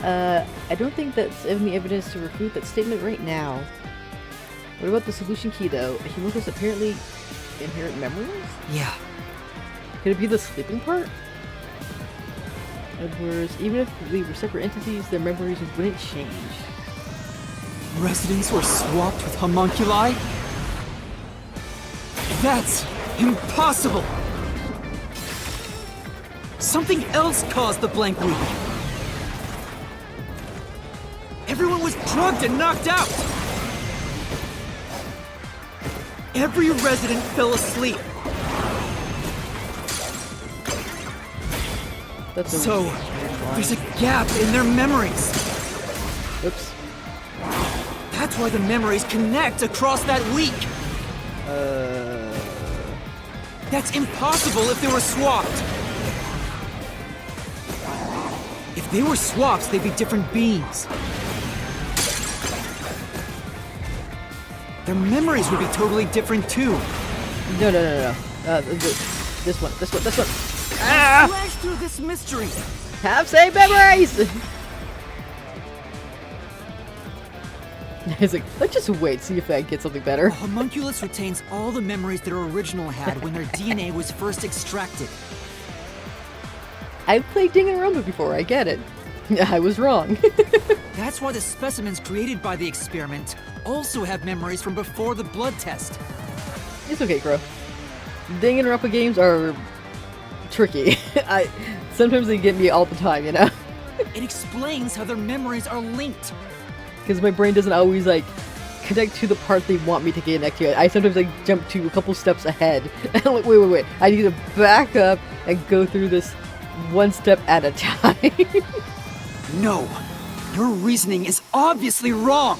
I don't think that's any evidence to refute that statement right now. What about the solution key, though? Homunculus apparently inherit memories? Yeah. Could it be the sleeping part? In other words, even if we were separate entities, their memories wouldn't change. Residents were swapped with homunculi? That's impossible! Something else caused the blank week. Everyone was drugged and knocked out! Every resident fell asleep. So, there's a gap in their memories. Oops. That's why the memories connect across that week. That's impossible if they were swapped. If they were swaps, they'd be different beings. Their memories would be totally different too. No. This one. Ah! Flash through this mystery. Have same memories! He's like, let's just wait, see if I get something better. A homunculus retains all the memories their original had when their DNA was first extracted. I've played Danganronpa before, I get it. I was wrong. That's why the specimens created by the experiment also have memories from before the blood test. It's okay, Crow. Danganronpa games are tricky. Sometimes they get me all the time, you know? It explains how their memories are linked. Because my brain doesn't always, like, connect to the part they want me to connect to. I sometimes, like, jump to a couple steps ahead. And I'm like, wait. I need to back up and go through this one step at a time. No, your reasoning is obviously wrong.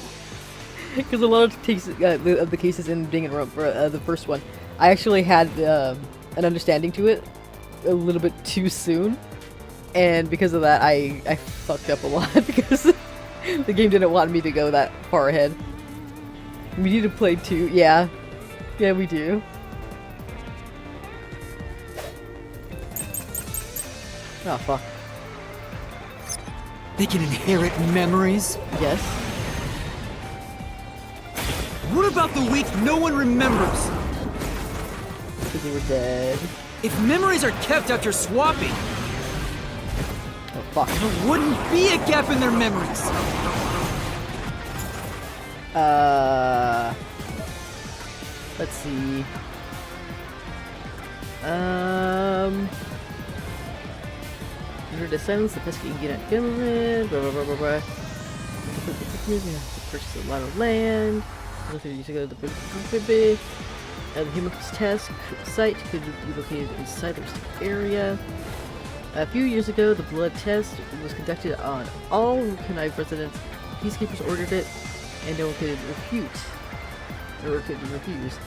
Because a lot of the cases in Danganronpa, the first one, I actually had an understanding to it a little bit too soon, and because of that, I fucked up a lot because the game didn't want me to go that far ahead. We need to play 2, yeah, we do. Oh, fuck. They can inherit memories? Yes. What about the week no one remembers? Because they were dead. If memories are kept after swapping, Oh, fuck. there wouldn't be a gap in their memories. Let's see. Under the silence, the pesky Indian government, blah blah blah blah blah. Purchase a lot of land. 30 years ago, the human test site could be located inside the area. A few years ago, the blood test was conducted on all Kanai residents. Peacekeepers ordered it, and no one could refute. Or could refuse.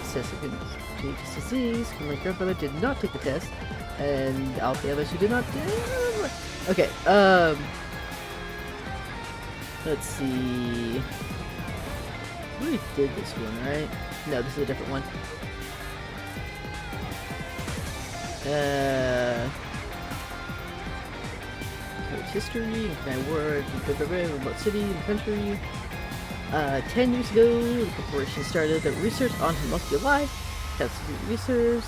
Says it could change its disease. My grandfather did not take the test, and all the others who did not. Okay. Let's see. We did this one, right? No, this is a different one. History, Kanai Ward, remote city, and country. 10 years ago, the corporation started the research on homunculi. That's research.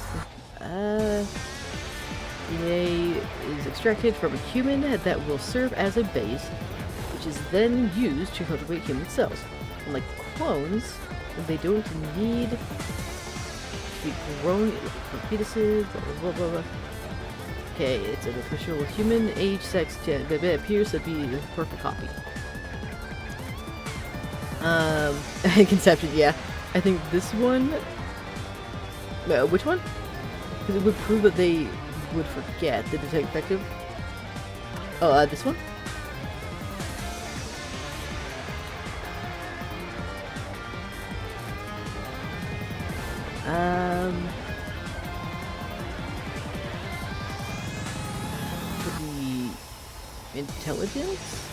DNA is extracted from a human that will serve as a base, which is then used to cultivate human cells. Unlike clones, they don't need to be grown from fetuses, blah blah blah blah. Okay, it's an official human age, sex, gender, appears to be a perfect copy. Conception, yeah. I think this one... which one? Because it would prove that they would forget the detective. Oh, this one? Could be intelligence?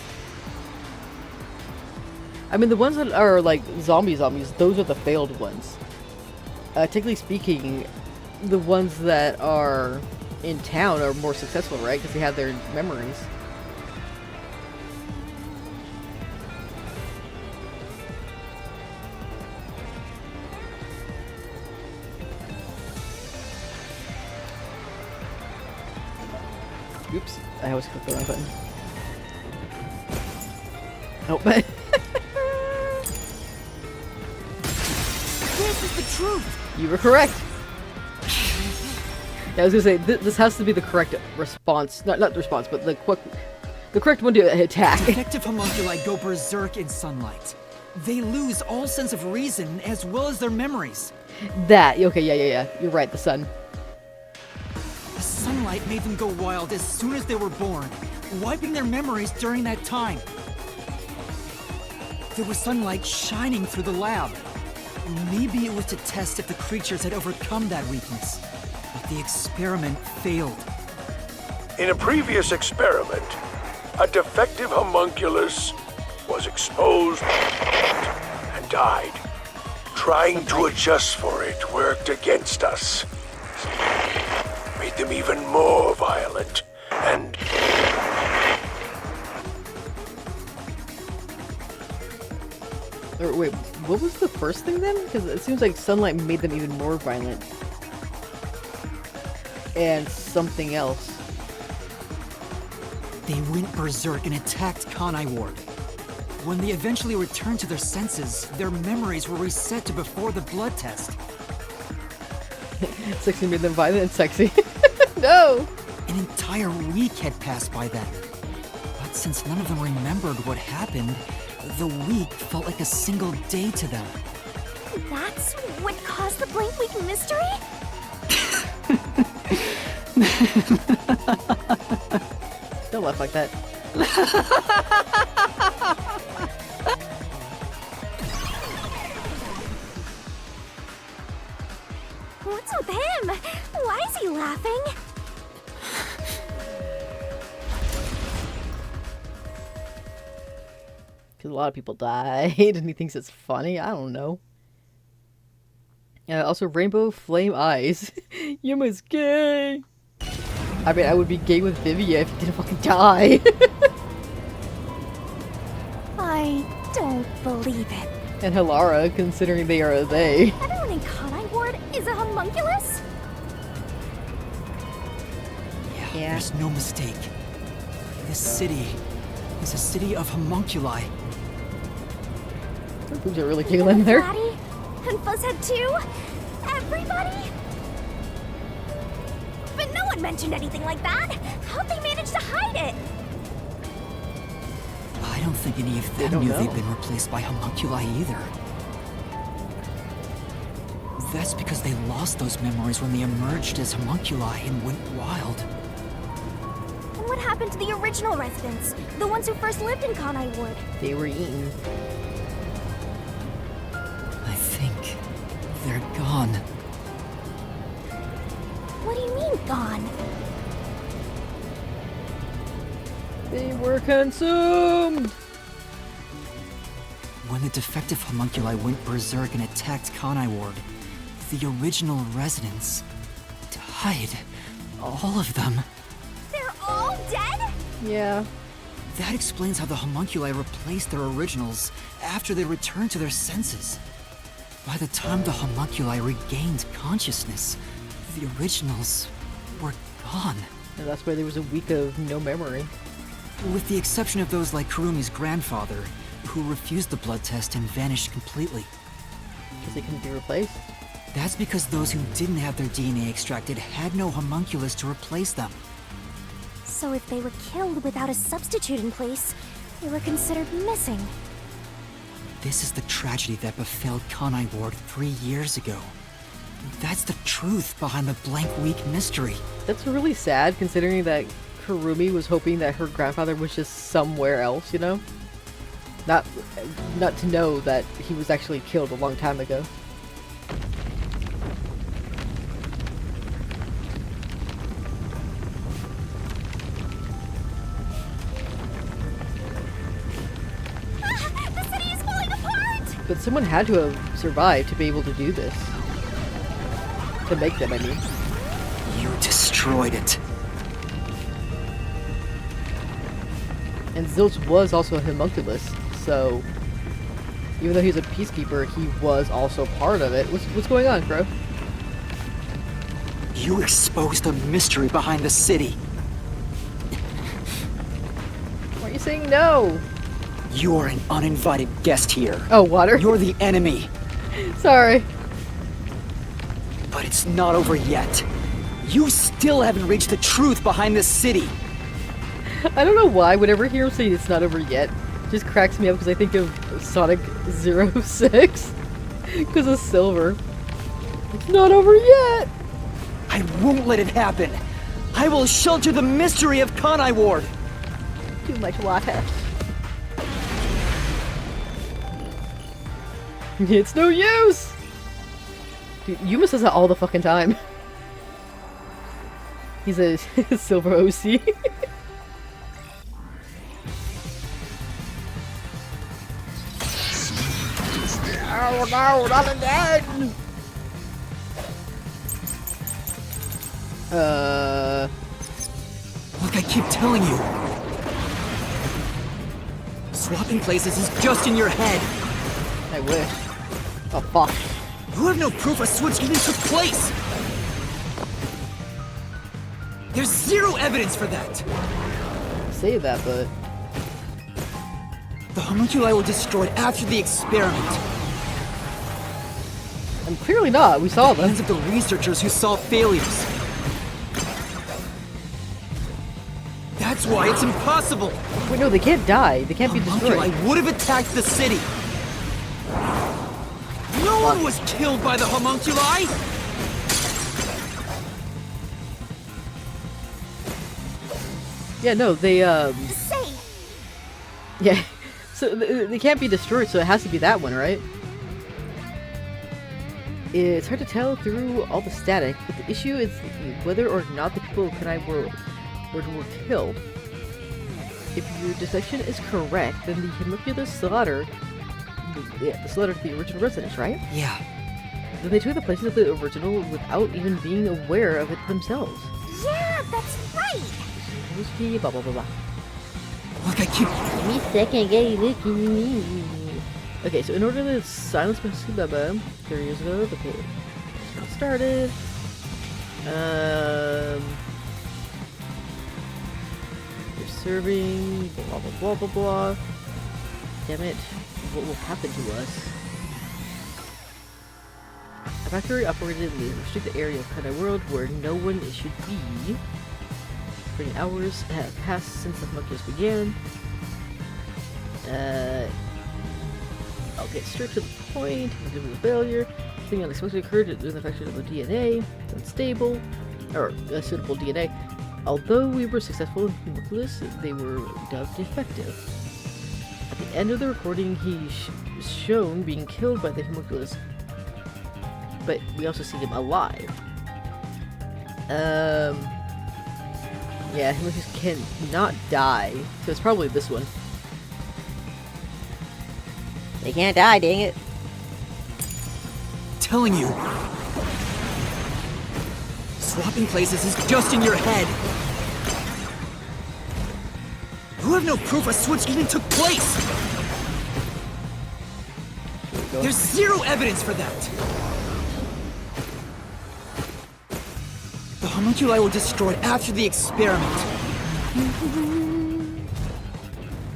I mean, the ones that are like zombies, those are the failed ones. Technically speaking, the ones that are in town are more successful, right? Because they have their memories. Oops, I always clicked the wrong button. Nope. This is the truth! You were correct. Yeah, I was gonna say, this has to be the correct response. Not the response, but the correct one to attack. Detective homunculi go berserk in sunlight. They lose all sense of reason as well as their memories. That, okay, yeah. You're right, the sun. The sunlight made them go wild as soon as they were born, wiping their memories during that time. There was sunlight shining through the lab. Maybe it was to test if the creatures had overcome that weakness. But the experiment failed. In a previous experiment, a defective homunculus was exposed and died. Trying to adjust for it worked against us. Made them even more violent and... Or wait, what was the first thing then? Because it seems like sunlight made them even more violent. And something else. They went berserk and attacked Kanai Ward. When they eventually returned to their senses, their memories were reset to before the blood test. Sexy made them violent and sexy. No! An entire week had passed by then. But since none of them remembered what happened, the week felt like a single day to them. That's what caused the blank week mystery? Don't laugh like that. What's with him? Why is he laughing? Because a lot of people died and he thinks it's funny. I don't know. Also, rainbow flame eyes. Yuma's gay. I mean, I would be gay with Vivia if he didn't fucking die. I don't believe it. And Hilara, considering they are a they. Everyone in Kanai Ward is a homunculus? Yeah, there's no mistake. This city is a city of homunculi. Boobs are really jiggling there. Daddy? And Fuzzhead too? Everybody? But no one mentioned anything like that. How'd they manage to hide it? I don't think any of They them don't knew know. they'd been replaced by homunculi either. That's because they lost those memories when they emerged as homunculi and went wild. And what happened to the original residents? The ones who first lived in Kanai Ward? They were eaten. I think they're gone. What do you mean, gone? They were consumed! When the defective homunculi went berserk and attacked Kanai Ward, the original residents died. All of them. They're all dead? Yeah. That explains how the homunculi replaced their originals after they returned to their senses. By the time the homunculi regained consciousness, the originals were gone. And that's why there was a week of no memory. With the exception of those like Kurumi's grandfather, who refused the blood test and vanished completely. Because they couldn't be replaced. That's because those who didn't have their DNA extracted had no homunculus to replace them. So if they were killed without a substitute in place, they were considered missing. This is the tragedy that befell Kanai Ward 3 years ago. That's the truth behind the blank week mystery. That's really sad, considering that Kurumi was hoping that her grandfather was just somewhere else, you know? Not to know that he was actually killed a long time ago. The city is falling apart! But someone had to have survived to be able to do this. To make them, I mean. You destroyed it. And Zilch was also a homunculus, so even though he's a peacekeeper, he was also part of it. What's going on, bro? You exposed the mystery behind the city. Why are you saying no? You are an uninvited guest here. Oh, water? You're the enemy. Sorry. But it's not over yet. You still haven't reached the truth behind this city. I don't know why, whenever I hear him say it's not over yet, it just cracks me up because I think of Sonic 06. Because of Silver. It's not over yet! I won't let it happen. I will shelter the mystery of Kanai Ward. Too much water. It's no use! Dude, Yuma says that all the fucking time. He's a Silver OC. Oh no, not again! Look, I keep telling you. Swapping places is just in your head. I wish. Oh fuck. You have no proof a switch even took place. There's zero evidence for that. Say that, but The homunculi were destroyed after the experiment. I'm clearly not. We saw them. Hands of the researchers who saw failures. That's why it's impossible. Wait, no, they can't die. They can't be Homunculi destroyed. would have attacked the city. No one was killed by the homunculi. Yeah, no, they Say, yeah. So they can't be destroyed, so it has to be that one, right? It's hard to tell through all the static, but the issue is whether or not the people of Kanai were killed. If your deception is correct, then the homunculus slaughtered the original residents, right? Yeah. Then they took the places of the original without even being aware of it themselves. Yeah, that's right. Whiskey, blah blah blah blah. Look, I keep... Give me a second, get looking. Okay, so in order to silence my Subaba 30 years ago, the page got started. You're serving, blah blah blah blah blah. Damn it, what will happen to us? A factory operated in the restricted area of Kanai World where no one should be. 20 hours have passed since the homunculus began. I'll get straight to the point. Due to the failure, something unexpected occurred due to the affection of the DNA. It's unstable, or suitable DNA. Although we were successful in homunculus, they were dubbed defective. At the end of the recording, he's shown being killed by the homunculus, but we also see him alive. Yeah, homunculus cannot die, so it's probably this one. They can't die, dang it. Telling you. Swapping places is just in your head. You have no proof a switch even took place. There's zero evidence for that. The homunculi were destroyed after the experiment.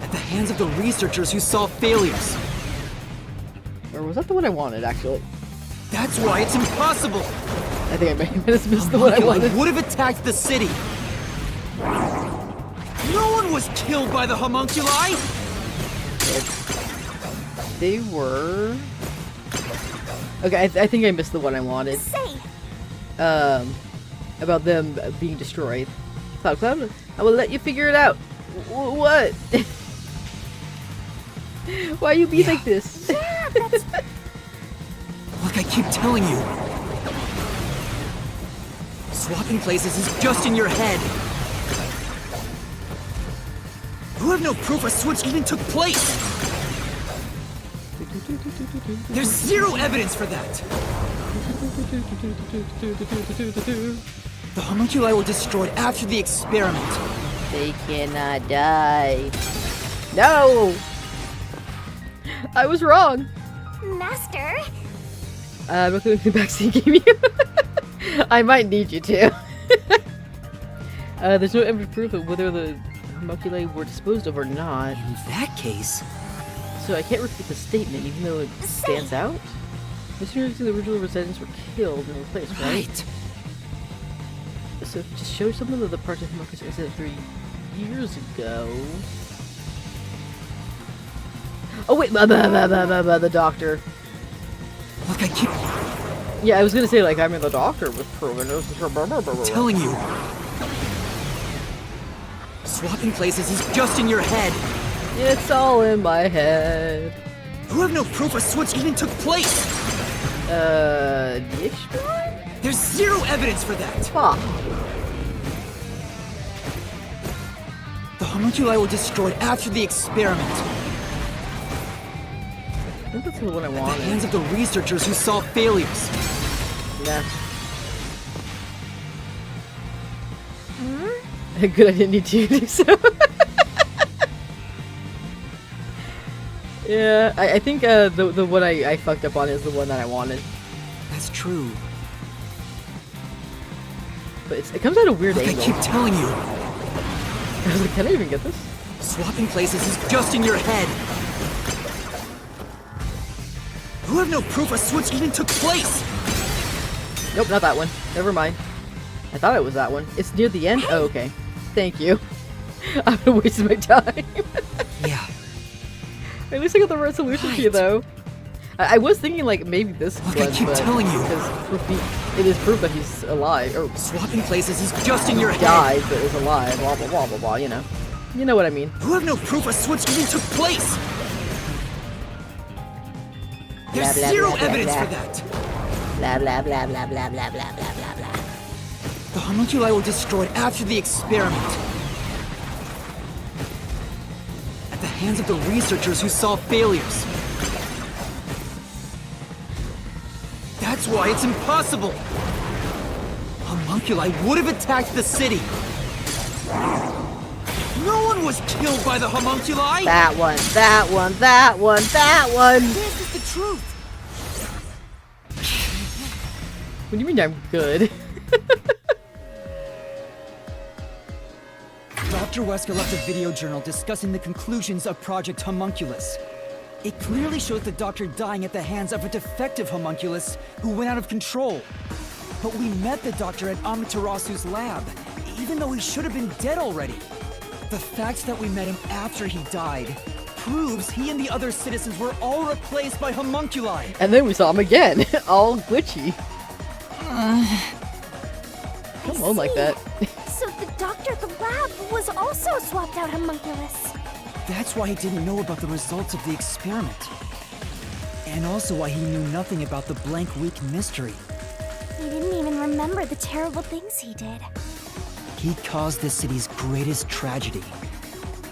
At the hands of the researchers who saw failures. Or was that the one I wanted, actually? That's why it's impossible. I think I may have missed the one I wanted. would have attacked the city. No one was killed by the homunculi. They were... Okay, I think I missed the one I wanted. Say, About them being destroyed. Cloud, I will let you figure it out. What? Why you be like this? yeah, that's Look, I keep telling you. Swapping places is just in your head. You have no proof a switch even took place. There's zero evidence for that. The homunculi were destroyed after the experiment. They cannot die. No! I was wrong. Master. I'm not going to backseat game you. I might need you to. There's no evidence proof of whether the homunculi were disposed of or not. In that case, So I can't repeat the statement, even though it stands out. Listeners to the original residents were killed and replaced, right? So it just shows something of the parts of homunculus incident 3 years ago. Oh wait, the doctor. look, I keep Yeah, I was gonna say, like, I mean, the doctor was proven. telling you. Swapping places is just in your head. It's all in my head. You have no proof a switch even took place. There's zero evidence for that. Fuck. The homunculi were destroyed after the experiment. I think that's the one I At the wanted. hands of the researchers who saw failures. Nah. Good, I didn't need to do so. Yeah, I think the one I fucked up on is the one that I wanted. That's true. But it comes at a weird Look, I angle. keep telling you. I was like, can I even get this? Swapping places is just in your head. You have no proof a switch even took place. Nope, not that one. Never mind. I thought it was that one. It's near the end? Oh, okay. Thank you. I'm gonna waste my time. Yeah. At least I got the resolution for you, though. I was thinking, like, maybe this Look, one, I keep but telling you. because it is proof that he's alive, or Swapping places is just in your head. died, but is alive, blah, blah, blah, blah, blah, you know. You know what I mean. You have no proof a switch even took place. There's Blah, blah, zero blah, blah, evidence blah. for that. Blah, blah, blah, blah, blah, blah, blah, blah, blah, blah. The homunculi were destroyed after the experiment. At the hands of the researchers who saw failures. That's why it's impossible. homunculi would have attacked the city. No one was killed by the homunculi! That one, that one, that one, that one! This is the truth! What do you mean I'm good? Dr. Wesker left a video journal discussing the conclusions of Project Homunculus. It clearly shows the Doctor dying at the hands of a defective homunculus who went out of control. But we met the Doctor at Amaterasu's lab, even though he should have been dead already. The fact that we met him after he died proves he and the other citizens were all replaced by homunculi. And then we saw him again, all glitchy. Come on like that. So the doctor at the lab was also a swapped out homunculus. That's why he didn't know about the results of the experiment. And also why he knew nothing about the blank week mystery. He didn't even remember the terrible things he did. He caused the city's greatest tragedy.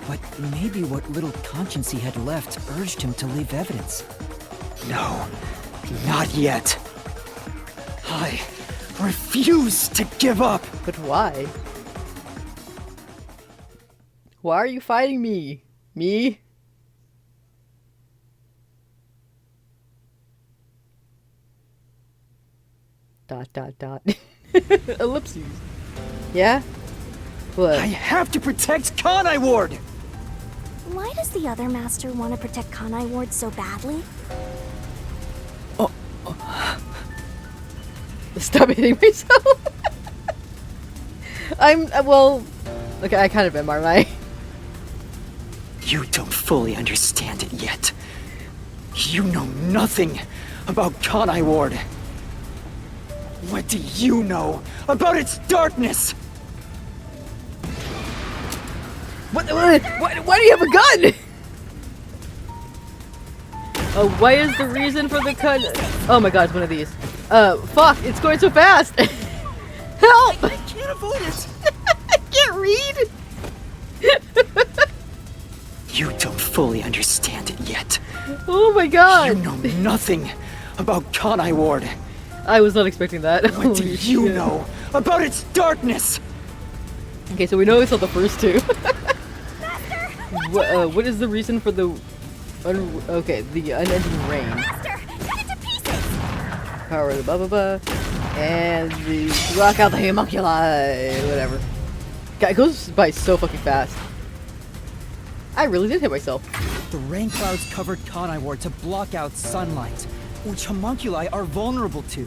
But maybe what little conscience he had left urged him to leave evidence. No, not yet. I refuse to give up. But why? Why are you fighting me? Me? Dot dot dot. Ellipses. Yeah? What? I have to protect Kanai Ward! Why does the other master want to protect Kanai Ward so badly? Stop hitting myself. Well, okay, I kind of am, aren't I? You don't fully understand it yet. You know nothing about Kanai Ward. What do you know about its darkness? Why do you have a gun? Why is the reason for the cut? Oh my god, it's one of these. Fuck, it's going so fast. Help! I can't avoid it. I can't read. You don't fully understand it yet. Oh my god. You know nothing about Kanai Ward. I was not expecting that. What do Holy you shit. know about its darkness? Okay, so we know we saw the first two. What is the reason for the the unending rain? Master, cut it to pieces! Power of the blah blah blah. And the rock out the homunculi, whatever. God, it goes by so fucking fast. I really did hit myself. The rain clouds covered Kanai Ward to block out sunlight, which homunculi are vulnerable to.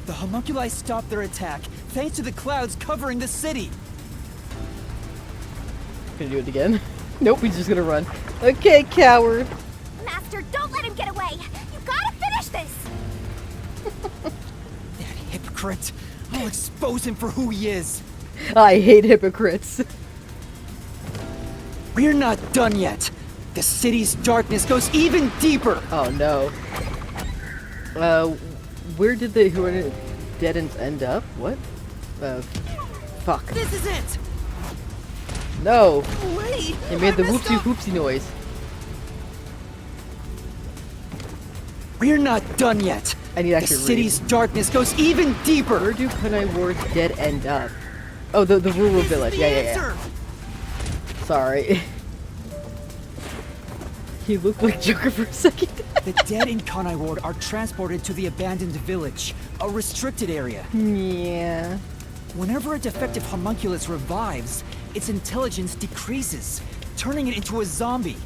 The homunculi stopped their attack thanks to the clouds covering the city. Gonna do it again? Nope, he's just gonna run. Okay, coward. Master, don't let him get away! You gotta finish this! That hypocrite! I'll expose him for who he is. I hate hypocrites. We're not done yet. The city's darkness goes even deeper. Oh no. Where did the dead ends end up? What? Fuck. This is it. No. Wait. It made the whoopsie whoopsie noise. We're not done yet. I need to The actually read. city's darkness goes even deeper. Where do Kanai Ward's dead end up? Oh, the rural village. Yeah. Sorry. He looked like Joker for a second. The dead in Kanai Ward are transported to the abandoned village, a restricted area. Yeah. Whenever a defective homunculus revives, its intelligence decreases, turning it into a zombie.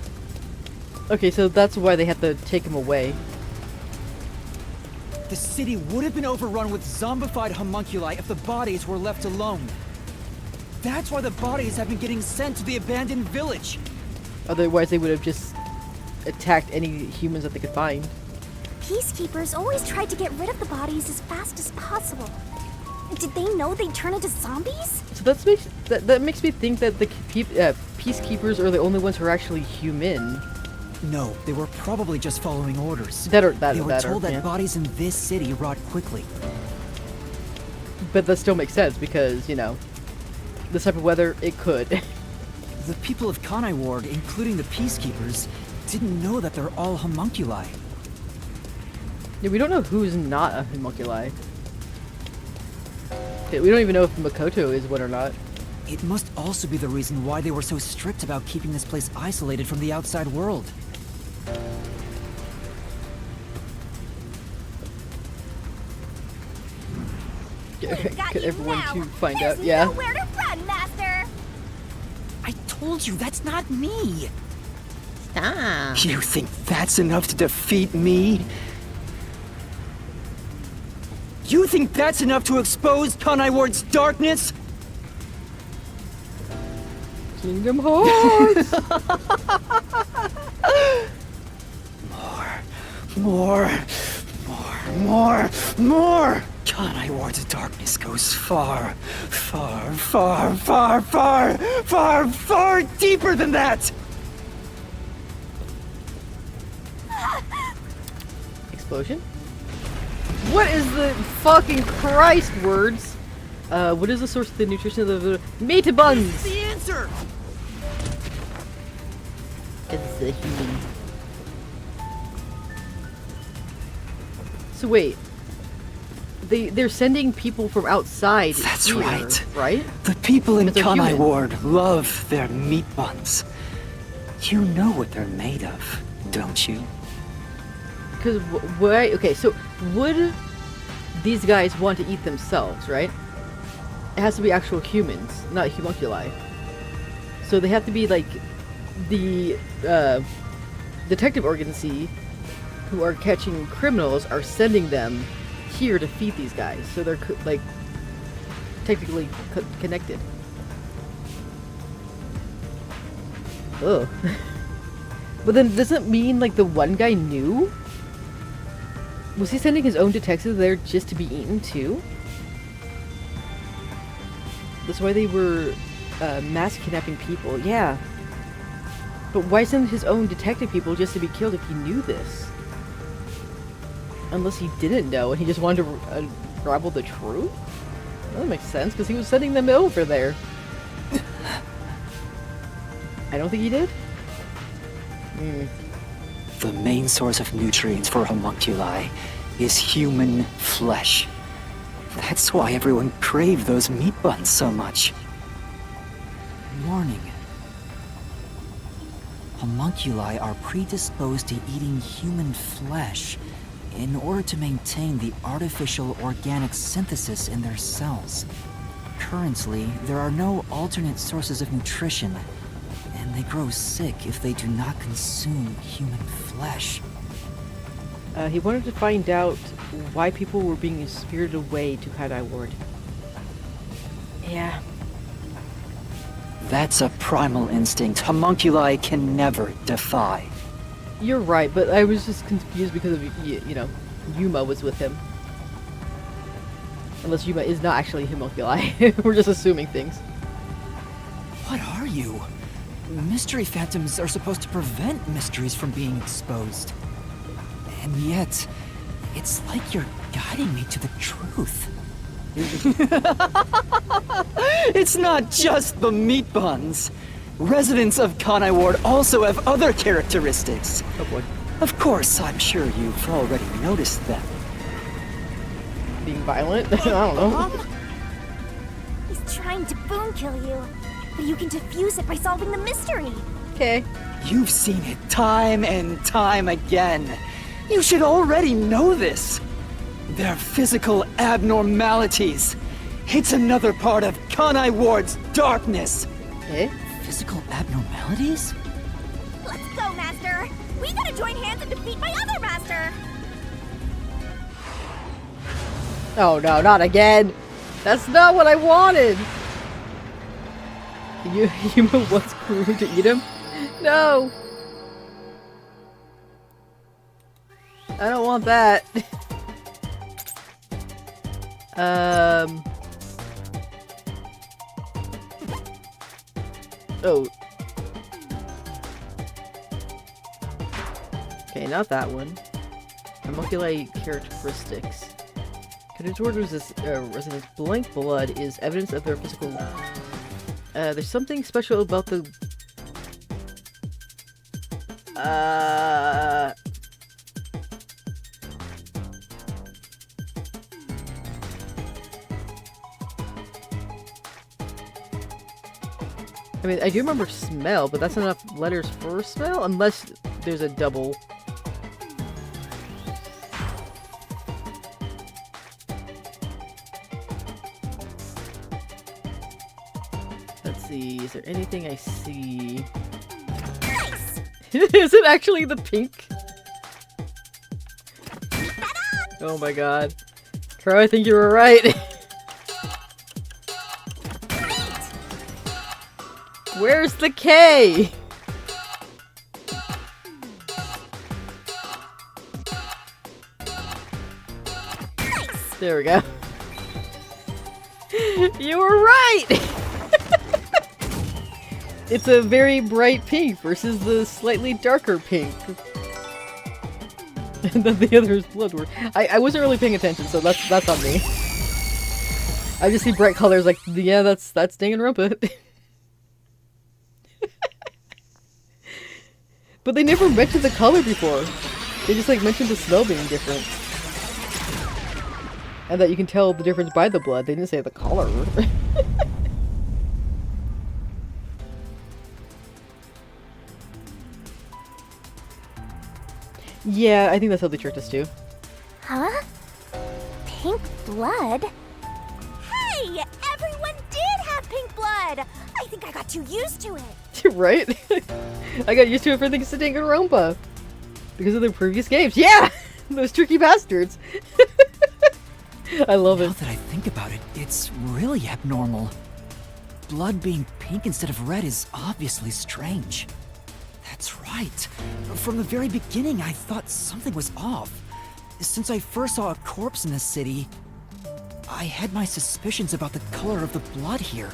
Okay, so that's why they had to take him away. The city would have been overrun with zombified homunculi if the bodies were left alone. That's why the bodies have been getting sent to the abandoned village. Otherwise, they would have just attacked any humans that they could find. Peacekeepers always tried to get rid of the bodies as fast as possible. Did they know they'd turn into zombies? So that makes me think that the peacekeepers are the only ones who are actually human. No, they were probably just following orders. They were told that bodies in this city rot quickly. But that still makes sense because, you know, this type of weather, it could. The people of Kanai Ward, including the peacekeepers, didn't know that they're all homunculi. Yeah, we don't know who's not a homunculi. We don't even know if Makoto is one or not. It must also be the reason why they were so strict about keeping this place isolated from the outside world. We've got Get you everyone now. to find There's out. Yeah. nowhere to run, Master. I told you, that's not me! Stop. You think that's enough to defeat me? You think that's enough to expose Kanai Ward's darkness? Kingdom Hearts. More. Kanai Ward's darkness goes far deeper than that! Explosion. What is the fucking Christ words? What is the source of the nutrition of the meat buns? The answer! It's the human. So wait, they're sending people from outside. That's here, right. Right? The people in Because they're Kanai human. Ward love their meat buns. You know what they're made of, don't you? Because why? Okay, so would these guys want to eat themselves? Right? It has to be actual humans, not homunculi. So they have to be like the detective agency who are catching criminals are sending them here to feed these guys. So they're like technically connected. Ugh. But then does it mean like the one guy knew? Was he sending his own detective there just to be eaten too? That's why they were mass kidnapping people. Yeah. But why send his own detective people just to be killed if he knew this? Unless he didn't know and he just wanted to unravel the truth? That makes sense, because he was sending them over there. I don't think he did. The main source of nutrients for homunculi is human flesh. That's why everyone craved those meat buns so much. Warning. Homunculi are predisposed to eating human flesh in order to maintain the artificial organic synthesis in their cells. Currently, there are no alternate sources of nutrition, and they grow sick if they do not consume human flesh. He wanted to find out why people were being spirited away to Kanai Ward. Yeah. That's a primal instinct homunculi can never defy. You're right, but I was just confused because of, you know, Yuma was with him. Unless Yuma is not actually homunculi. We're just assuming things. What are you? Mystery phantoms are supposed to prevent mysteries from being exposed. And yet, it's like you're guiding me to the truth. It's not just the meat buns. Residents of Kanai Ward also have other characteristics. Oh boy. Of course, I'm sure you've already noticed them. Being violent? I don't know. He's trying to boom kill you, but you can defuse it by solving the mystery. Okay. You've seen it time and time again. You should already know this. They're physical abnormalities. It's another part of Kanai Ward's darkness. Okay. Physical abnormalities? Let's go, Master. We gotta join hands and defeat my other master. Oh no, not again! That's not what I wanted! Yuma wants Kuru to eat him? No! I don't want that. Oh. Okay, not that one. Homunculi characteristics. Kanai Ward residents' blank blood is evidence of their physical... there's something special about the... I mean, I do remember smell, but that's not enough letters for smell, unless there's a double. Let's see, is there anything I see? Nice! Is it actually the pink? Oh my god. Crow, I think you were right. Where's the K? Nice! There we go. You were right! It's a very bright pink versus the slightly darker pink. And then the other is blood work. I wasn't really paying attention, so that's on me. I just see bright colors like, yeah, that's Danganronpa. But they never mentioned the color before. They just like mentioned the smell being different. And that you can tell the difference by the blood. They didn't say the color. Yeah, I think that's how they tricked us too. Huh? Pink blood? Hey! Everyone did have pink blood! I think I got too used to it. Right? I got used to it for thanks to Danganronpa. Because of their previous games. Yeah! Those tricky bastards. I love it. Now that I think about it, it's really abnormal. Blood being pink instead of red is obviously strange. That's right. From the very beginning, I thought something was off. Since I first saw a corpse in the city, I had my suspicions about the color of the blood here.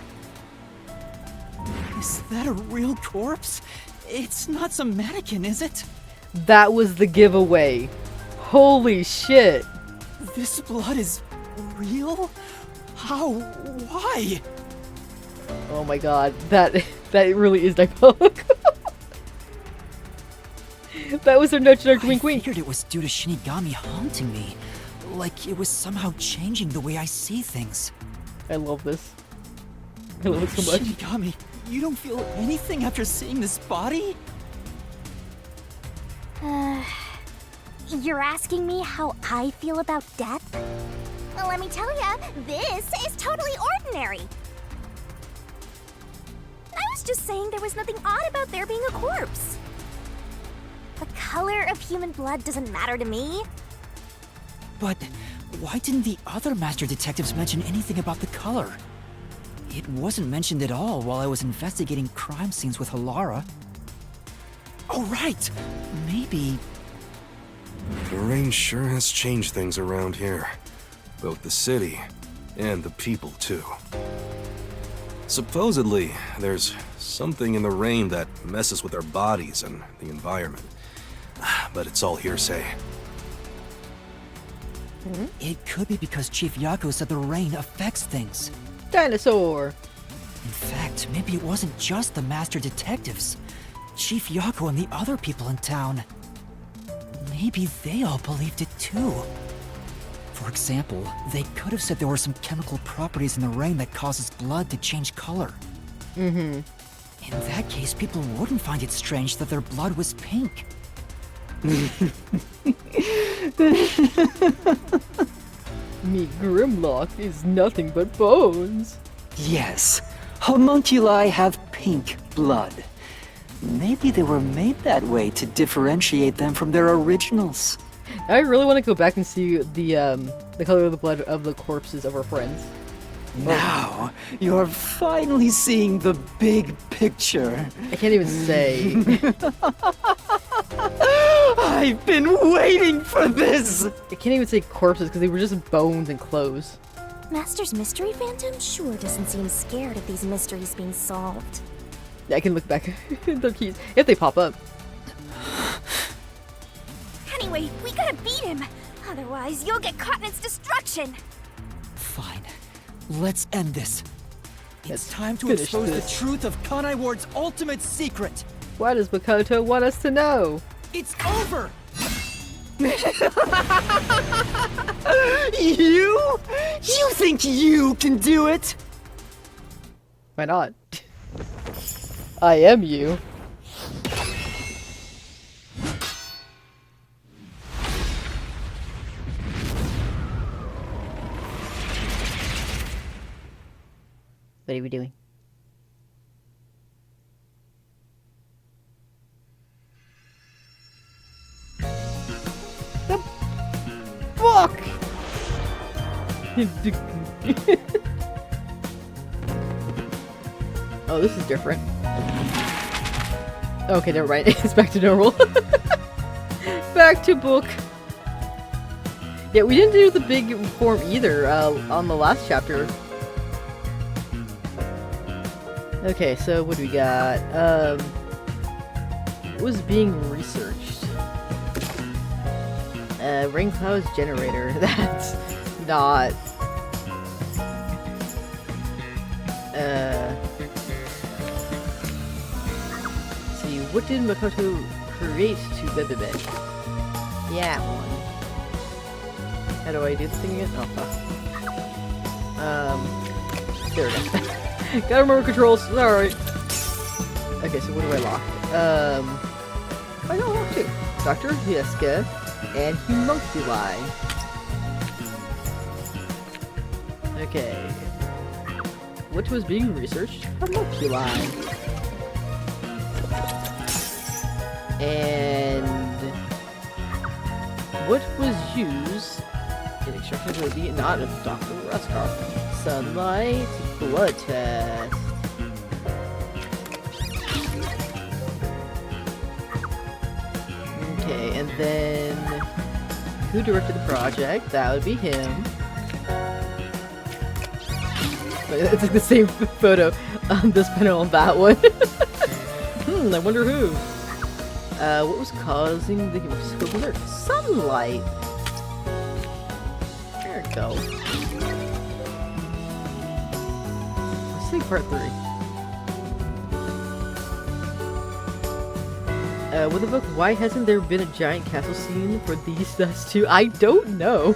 Is that a real corpse? It's not some mannequin, is it? That was the giveaway. Holy shit. This blood is real? How? Why? Oh my god. That really is diabolical. That was their nudge nudge wink I wink. figured it was due to Shinigami haunting me. Like it was somehow changing the way I see things. I love this. I love it so much. Shinigami, you don't feel anything after seeing this body? You're asking me how I feel about death? Well, let me tell ya, this is totally ordinary. I was just saying there was nothing odd about there being a corpse. The color of human blood doesn't matter to me. But why didn't the other master detectives mention anything about the color? It wasn't mentioned at all while I was investigating crime scenes with Halara. Oh, right! Maybe... The rain sure has changed things around here. Both the city and the people, too. Supposedly, there's something in the rain that messes with our bodies and the environment. But it's all hearsay. it could be because Chief Yako said the rain affects things. Dinosaur! In fact, maybe it wasn't just the master detectives. Chief Yako and the other people in town. Maybe they all believed it too. For example, they could have said there were some chemical properties in the rain that causes blood to change color. Mm-hmm. In that case, people wouldn't find it strange that their blood was pink. Me Grimlock is nothing but bones. Yes, homunculi have pink blood. Maybe they were made that way to differentiate them from their originals. I really want to go back and see the color of the blood of the corpses of our friends. Now, you're finally seeing the big picture. I can't even say. I've been waiting for this! I can't even say corpses because they were just bones and clothes. Master's Mystery Phantom sure doesn't seem scared of these mysteries being solved. Yeah, I can look back at their keys if they pop up. Anyway, we gotta beat him. Otherwise, you'll get caught in its destruction. Fine. Let's end this. Let's It's time to finish expose this. the truth of Kanai Ward's ultimate secret. Why does Makoto want us to know? It's over! You? You think you can do it? Why not? I am you. What are we doing? The fuck? Oh, this is different. Okay, never mind. It's back to normal. Back to book. Yeah, we didn't do the big form either on the last chapter. Okay, so what do we got? What was being researched? Rain clouds generator. That's not. See, what did Makoto create to Bebebe? Yeah, one. How do I do the thing again? Oh, fuck. There we go. Gotta remember controls. Alright. Okay, so what do I lock? I don't lock two. Dr. Hieska and Homunculi. Okay. What was being researched? Homunculi. And what was used in extraction ability not of Dr. Ruskar? Sunlight, blood test. Okay, and then who directed the project? That would be him. It's like the same photo on this panel on that one. I wonder who. What was causing the scope alert? Sunlight. There we go. Let's see part 3. With the book, why hasn't there been a giant castle scene for these dust too? I don't know.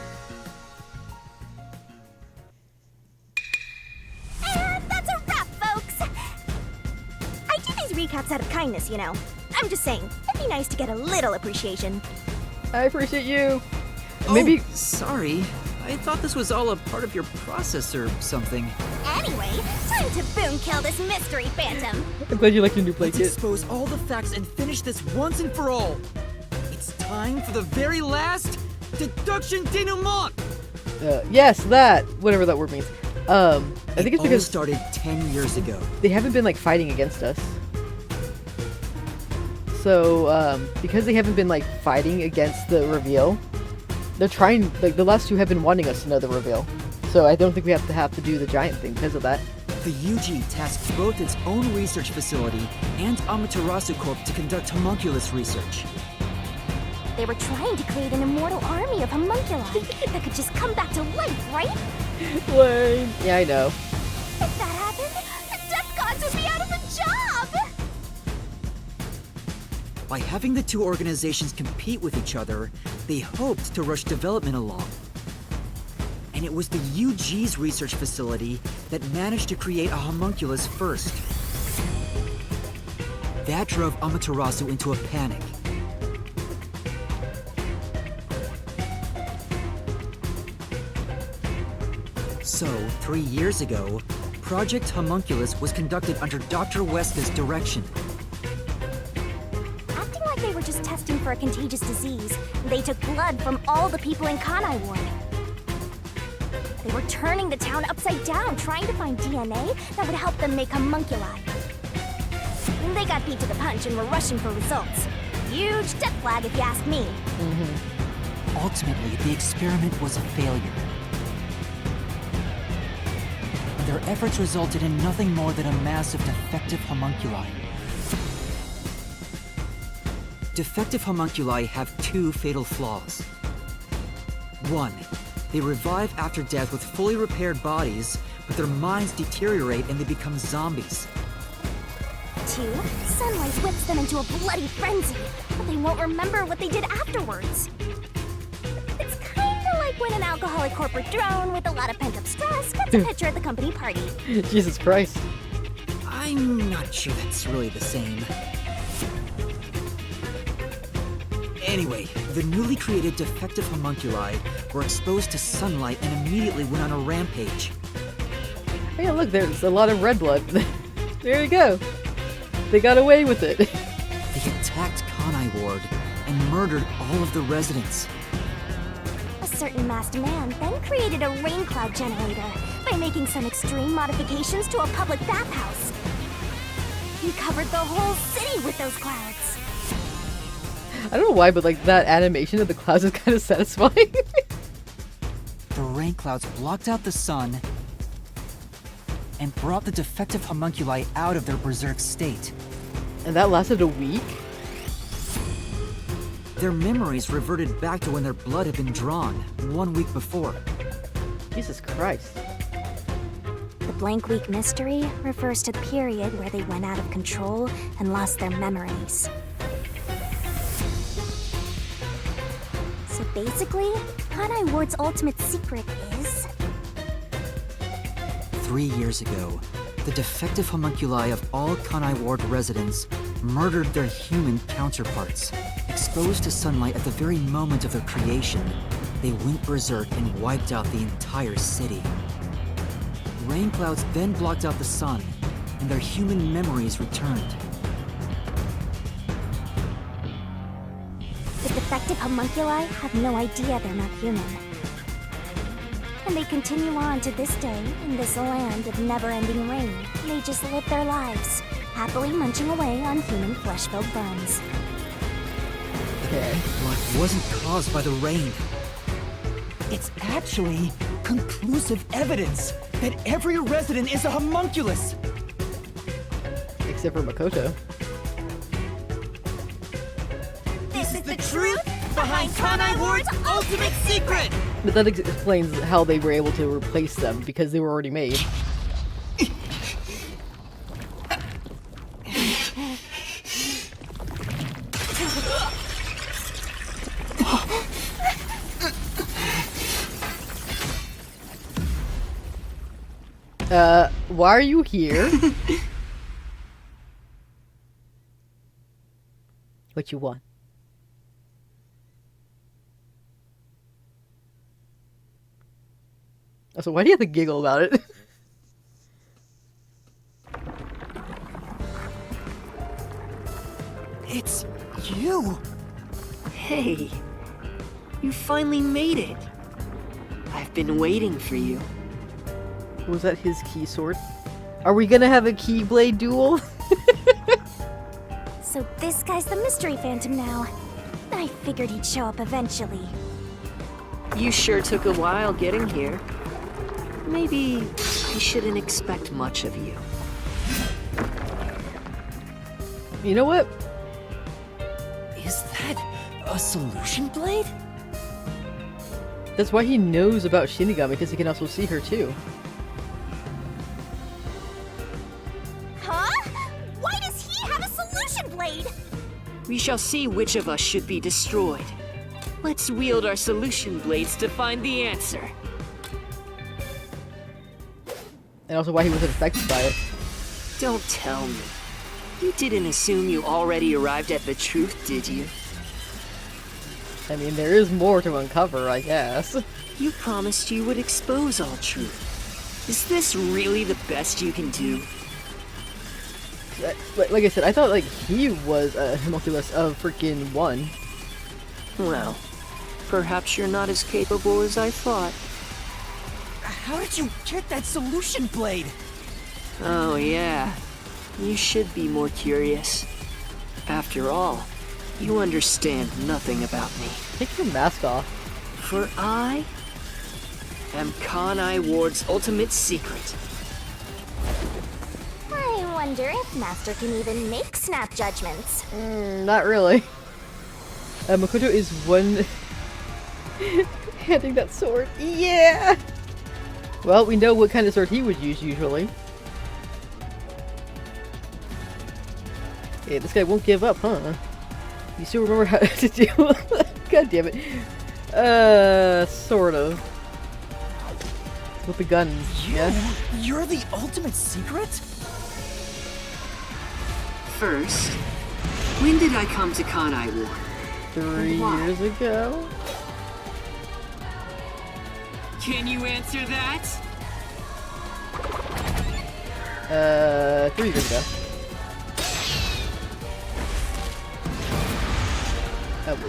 And that's a wrap, folks! I do these recaps out of kindness, you know. I'm just saying, it'd be nice to get a little appreciation. I appreciate you. Oh, Maybe. sorry. I thought this was all a part of your process or something. Anyway, time to boom kill this mystery phantom. I'm glad you like your new play Let's kit. expose all the facts and finish this once and for all. It's time for the very last deduction denouement. Yes, that. Whatever that word means. I think it's all because started 10 years ago. they haven't been like fighting against us. So, because they haven't been like fighting against the reveal, they're trying, like the last two have been wanting us to know the reveal. So I don't think we have to do the giant thing because of that. The UG tasked both its own research facility and Amaterasu Corp to conduct homunculus research. They were trying to create an immortal army of homunculi that could just come back to life, right? Lame. Yeah, I know. If that happened, the death gods would be out of a job! By having the two organizations compete with each other, they hoped to rush development along. And it was the UG's research facility that managed to create a homunculus first. That drove Amaterasu into a panic. So, 3 years ago, Project Homunculus was conducted under Dr. Weska's direction. Acting like they were just testing for a contagious disease, they took blood from all the people in Kanai Ward. They were turning the town upside down, trying to find DNA that would help them make homunculi. They got beat to the punch and were rushing for results. Huge death flag if you ask me. Ultimately, the experiment was a failure. Their efforts resulted in nothing more than a mass of defective homunculi. Defective homunculi have 2 fatal flaws. 1. They revive after death with fully repaired bodies, but their minds deteriorate and they become zombies. 2. Sunlight whips them into a bloody frenzy, but they won't remember what they did afterwards. It's kinda like when an alcoholic corporate drone with a lot of pent-up stress gets a picture at the company party. Jesus Christ. I'm not sure that's really the same. Anyway, the newly created defective homunculi were exposed to sunlight and immediately went on a rampage. Hey, look, there's a lot of red blood. There you go. They got away with it. They attacked Kanai Ward and murdered all of the residents. A certain masked man then created a rain cloud generator by making some extreme modifications to a public bathhouse. He covered the whole city with those clouds. I don't know why, but like that animation of the clouds is kind of satisfying. The rain clouds blocked out the sun and brought the defective homunculi out of their berserk state. And that lasted a week? Their memories reverted back to when their blood had been drawn 1 week before. Jesus Christ. The blank week mystery refers to the period where they went out of control and lost their memories. So basically, Kanai Ward's ultimate secret is... 3 years ago, the defective homunculi of all Kanai Ward residents murdered their human counterparts. Exposed to sunlight at the very moment of their creation, they went berserk and wiped out the entire city. Rain clouds then blocked out the sun, and their human memories returned. The defective homunculi have no idea they're not human. And they continue on to this day in this land of never-ending rain. They just live their lives, happily munching away on human flesh-filled bones. Okay. Blood wasn't caused by the rain. It's actually conclusive evidence that every resident is a homunculus! Except for Makoto. This is the truth behind Kanai Ward's ultimate secret! But that explains how they were able to replace them, because they were already made. Why are you here? What you want? Also, why do you have to giggle about it? It's you! Hey, you finally made it. I've been waiting for you. Was that his key sword? Are we gonna have a Keyblade duel? So this guy's the mystery phantom now. I figured he'd show up eventually. You sure took a while getting here. Maybe I shouldn't expect much of you. You know what? Is that a solution blade? That's why he knows about Shinigami, because he can also see her too. Huh? Why does he have a solution blade? We shall see which of us should be destroyed. Let's wield our solution blades to find the answer. And also why he wasn't affected by it. Don't tell me. You didn't assume you already arrived at the truth, did you? I mean, there is more to uncover, I guess. You promised you would expose all truth. Is this really the best you can do? Like I said, I thought like he was a homunculus of freaking 1. Well, perhaps you're not as capable as I thought. How did you get that solution blade? Oh yeah, you should be more curious. After all, you understand nothing about me. Take your mask off. For I am Kanai Ward's ultimate secret. I wonder if Master can even make snap judgments. Not really. Makoto is one handing that sword. Yeah! Well, we know what kind of sword he would use usually. Yeah, this guy won't give up, huh? You still remember how to deal with it? God damn it. Sort of. With the guns, yeah? You're the ultimate secret? First, when did I come to Kanai Ward? 3 Why? years ago? Can you answer that? 3 years ago.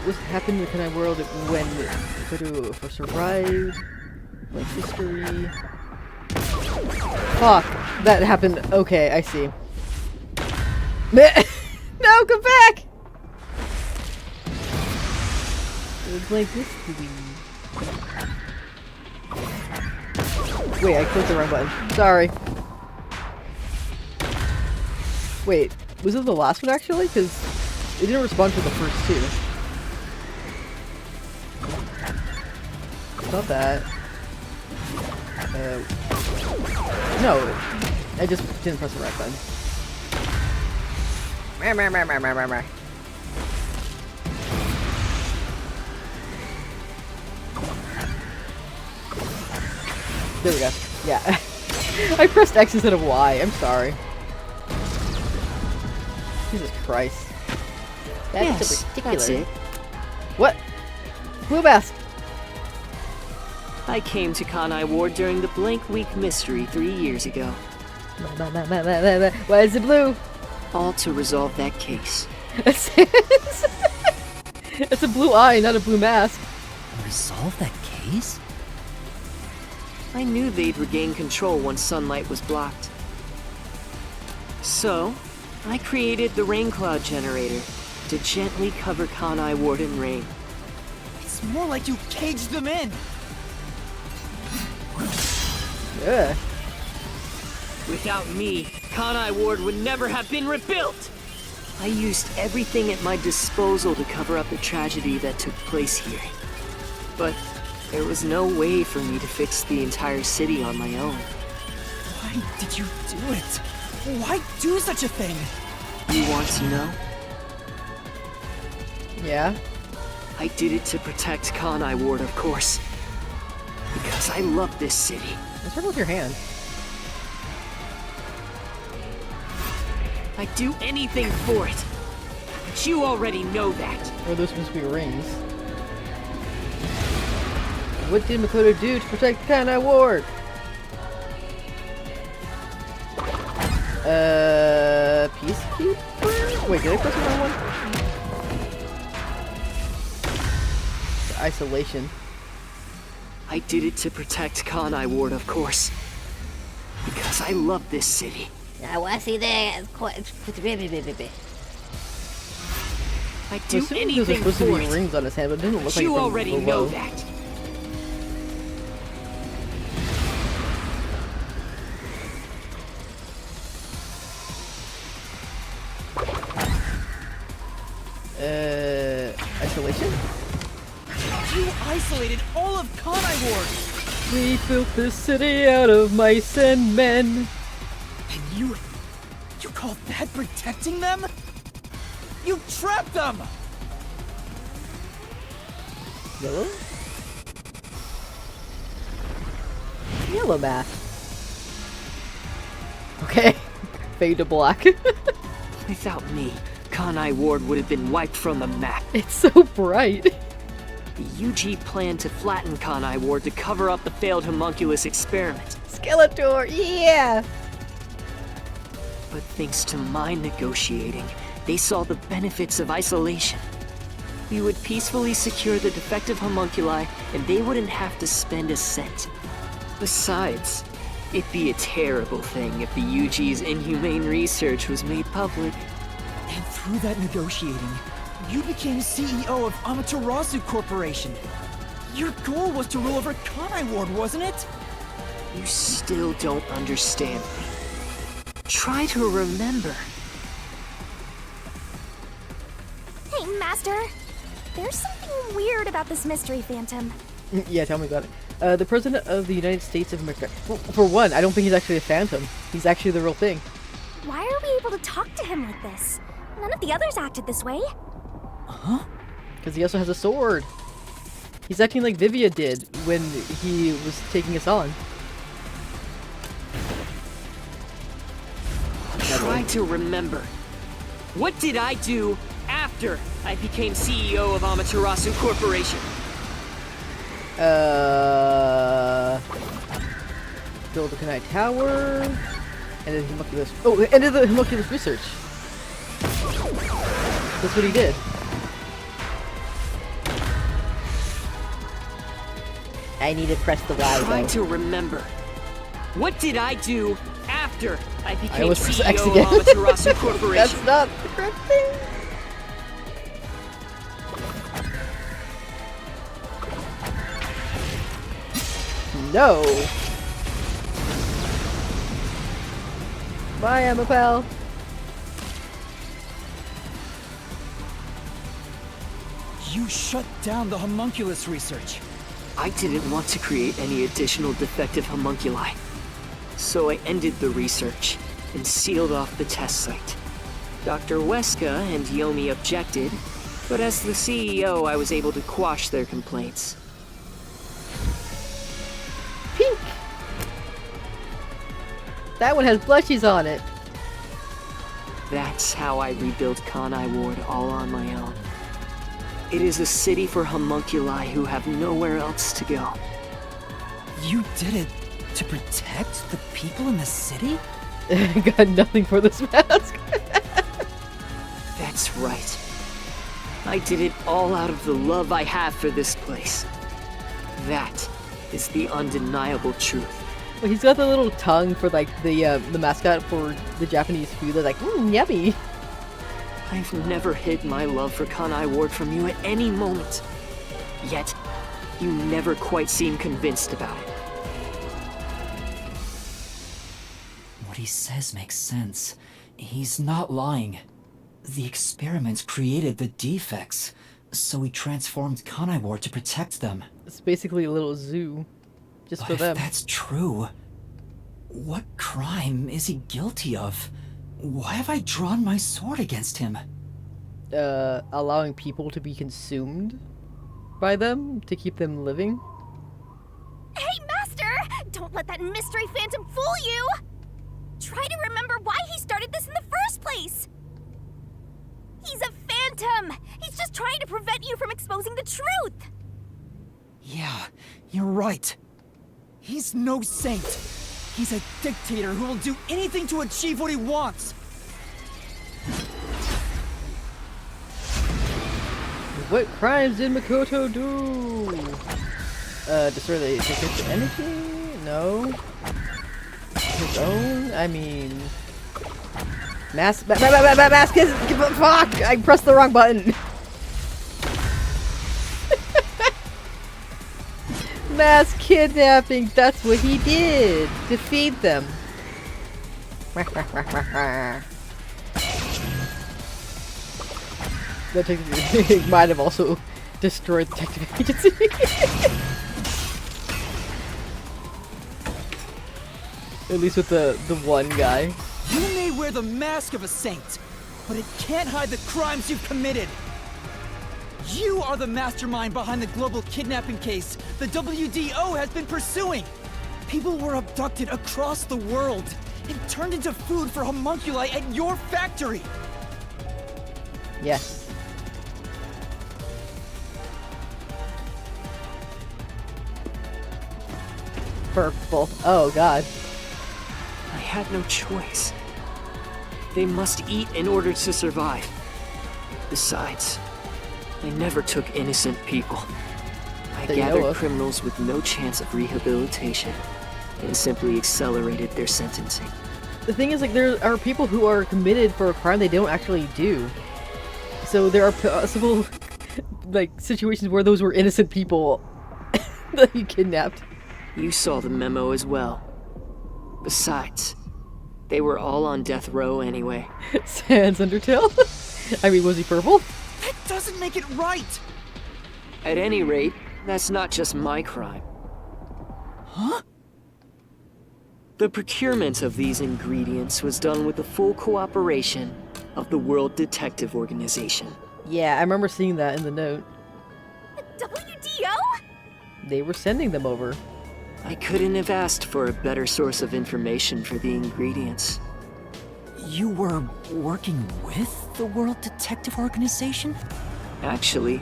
What happened in the Kanai world when Kodo first arrived? Like history. Fuck! That happened. Okay, I see. No, come back! It's like history. Wait, I clicked the wrong button. Sorry. Wait, was it the last one actually? Because it didn't respond to the first two. It's not that. No, I just didn't press the right button. There we go. Yeah. I pressed X instead of Y. I'm sorry. Jesus Christ. That's Yes, so ridiculous. that's it. What? Blue mask. I came to Kanai Ward during the Blank Week mystery 3 years ago. Why is it blue? All to resolve that case. It's a blue eye, not a blue mask. Resolve that case? I knew they'd regain control once sunlight was blocked. So, I created the rain cloud generator to gently cover Kanai Ward in rain. It's more like you caged them in. Yeah. Without me, Kanai Ward would never have been rebuilt! I used everything at my disposal to cover up the tragedy that took place here. But there was no way for me to fix the entire city on my own. Why did you do it? Why do such a thing? You want to know? Yeah. I did it to protect Kanai Ward, of course. Because I love this city. What's wrong with your hand? I'd do anything for it. But you already know that. Or are those supposed to be rings? What did Makoto do to protect Kanai Ward? Peacekeeper? Wait, did I press the wrong one? Isolation. I did it to protect Kanai Ward, of course. Because I love this city. So I'd do assuming those are anything supposed to for be it. rings on his hand, but it didn't look But like it you from already below. know that. Isolation? You isolated all of Kanai Ward! We built this city out of mice and men. And you call that protecting them? You trapped them! Yellow? Yellow mask. Okay. Fade to black. Without me, Kanai Ward would have been wiped from the map. It's so bright. The UG planned to flatten Kanai Ward to cover up the failed homunculus experiment. Skeletor, yeah! But thanks to my negotiating, they saw the benefits of isolation. We would peacefully secure the defective homunculi, and they wouldn't have to spend a cent. Besides, it'd be a terrible thing if the UG's inhumane research was made public. And through that negotiating, you became CEO of Amaterasu Corporation. Your goal was to rule over Kanai Ward, wasn't it? You still don't understand me. Try to remember. Hey, Master. There's something weird about this mystery, Phantom. Yeah, tell me about it. The President of the United States of America. Well, for one, I don't think he's actually a phantom. He's actually the real thing. Why are we able to talk to him like this? None of the others acted this way. Because he also has a sword. He's acting like Vivia did when he was taking us on. Try to remember. What did I do after I became CEO of Amaterasu Corporation? Build the Kanai Tower, and then homunculus. Oh, ended the homunculus research. That's what he did. I need to press the Y Trying though. to remember. What did I do after I became almost pressed X CEO again. of Amaterasu Corporation? That's not the correct thing. No. Bye, Emma pal. You shut down the homunculus research. I didn't want to create any additional defective homunculi. So I ended the research and sealed off the test site. Dr. Weska and Yomi objected, but as the CEO, I was able to quash their complaints. Pink. That one has blushies on it. That's how I rebuilt Kanai Ward all on my own. It is a city for homunculi who have nowhere else to go. You did it to protect the people in the city? Got nothing for this mask. That's right. I did it all out of the love I have for this place. That is the undeniable truth. Well, he's got the little tongue for like the mascot for the Japanese food. They're like, yummy. I've never hid my love for Kanai Ward from you at any moment. Yet, you never quite seem convinced about it. What he says makes sense. He's not lying. The experiments created the defects, so we transformed Kanai Ward to protect them. It's basically a little zoo, just But for if them. that's true, what crime is he guilty of? Why have I drawn my sword against him? Allowing people to be consumed by them to keep them living. Hey, Master! Don't let that mystery phantom fool you! Try to remember why he started this in the first place! He's a phantom! He's just trying to prevent you from exposing the truth! Yeah, you're right. He's no saint. He's a dictator who will do anything to achieve what he wants. What crimes did Makoto do? Destroy the Kitsune energy? No. His own? I mean... Mask is... Fuck! I pressed the wrong button! Mass kidnapping! That's what he did! Defeat them! That technically might have also destroyed the detective agency. At least with the one guy. You may wear the mask of a saint, but it can't hide the crimes you've committed. You are the mastermind behind the global kidnapping case the WDO has been pursuing. People were abducted across the world and turned into food for homunculi at your factory. Yes. Purple. Oh god. I had no choice. They must eat in order to survive. Besides, they never took innocent people. I That you know gathered of. criminals with no chance of rehabilitation and simply accelerated their sentencing. The thing is, like, there are people who are committed for a crime they don't actually do. So there are possible, like, situations where those were innocent people that he kidnapped. You saw the memo as well. Besides, they were all on death row anyway. Sans Undertale? I mean, was he purple? That doesn't make it right. At any rate, that's not just my crime. Huh? The procurement of these ingredients was done with the full cooperation of the World Detective Organization. Yeah, I remember seeing that in the note. The WDO? They were sending them over. I couldn't have asked for a better source of information for the ingredients. You were working with the World Detective Organization? Actually,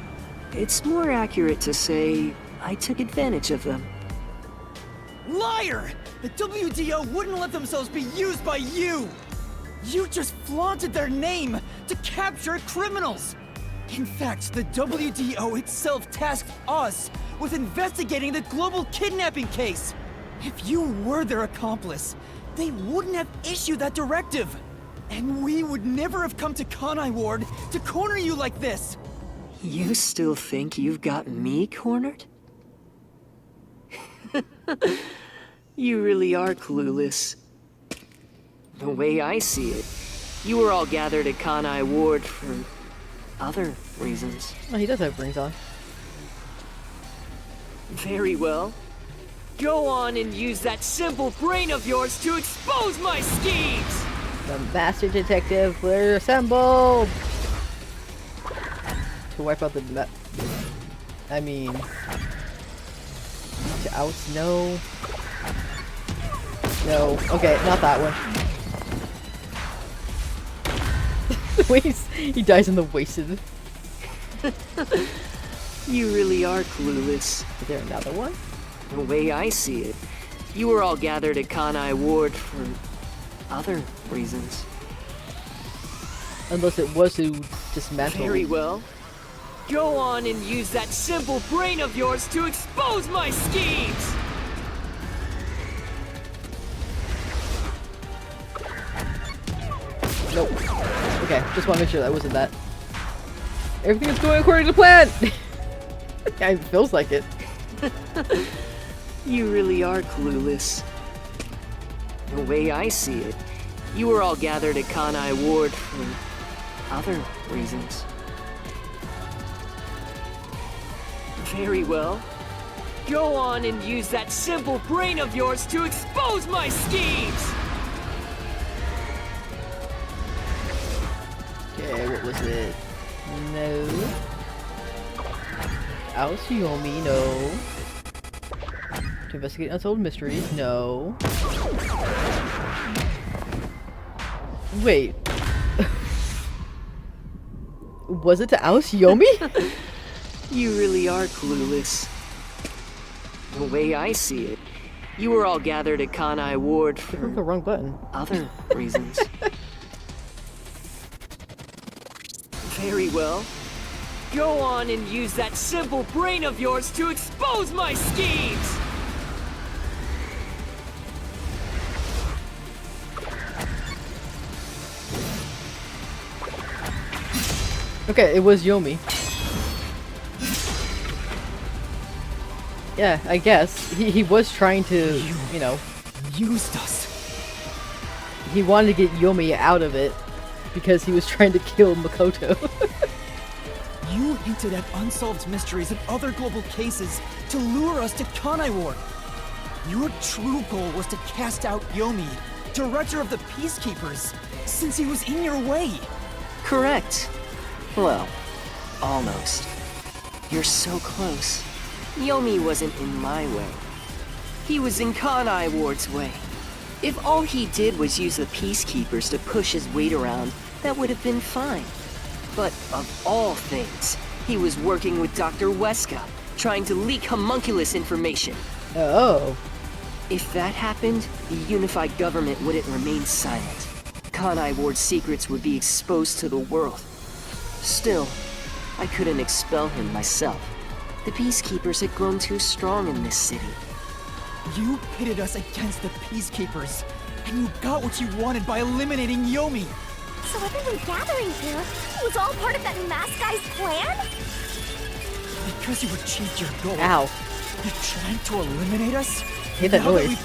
it's more accurate to say I took advantage of them. Liar! The WDO wouldn't let themselves be used by you! You just flaunted their name to capture criminals! In fact, the WDO itself tasked us with investigating the global kidnapping case! If you were their accomplice, they wouldn't have issued that directive! And we would never have come to Kanai Ward to corner you like this! You still think you've got me cornered? You really are clueless. The way I see it, you were all gathered at Kanai Ward for other reasons. Oh, he does have rings on. Very well. Go on and use that simple brain of yours to expose my schemes! The Master Detective, we're assembled! To wipe out the I mean... To oust? No. No. Okay, not that one. He dies in the wasted. You really are clueless. Is there another one? The way I see it, you were all gathered at Kanai Ward for other reasons. Unless it was to dismantle. Very well. Go on and use that simple brain of yours to expose my schemes! Nope. Okay, just want to make sure that wasn't that. Everything is going according to plan! It feels like it. You really are clueless. The way I see it, you were all gathered at Kanai Ward for other reasons. Very well. Go on and use that simple brain of yours to expose my schemes! Okay, what was it? No. Yomi, no. To investigate unsolved mysteries, no. Wait. Was it to oust Yomi? You really are clueless. The way I see it, you were all gathered at Kanai Ward I clicked for the wrong button. other reasons. Very well. Go on and use that simple brain of yours to expose my schemes! Okay, it was Yomi. Yeah, I guess. He was trying to, you know... Used us. He wanted to get Yomi out of it because he was trying to kill Makoto. You hinted at unsolved mysteries and other global cases to lure us to Kanai Ward. Your true goal was to cast out Yomi, director of the Peacekeepers, since he was in your way. Correct. Well, almost. You're so close. Yomi wasn't in my way. He was in Kanai Ward's way. If all he did was use the Peacekeepers to push his weight around, that would have been fine. But of all things, he was working with Dr. Weska, trying to leak homunculus information. Oh. If that happened, the unified government wouldn't remain silent. Kanai Ward's secrets would be exposed to the world. Still, I couldn't expel him myself. The Peacekeepers had grown too strong in this city. You pitted us against the Peacekeepers, and you got what you wanted by eliminating Yomi. So everyone gathering here was all part of that masked guy's plan? Because you achieved your goal. Ow. You're trying to eliminate us? Hate that Now noise. we've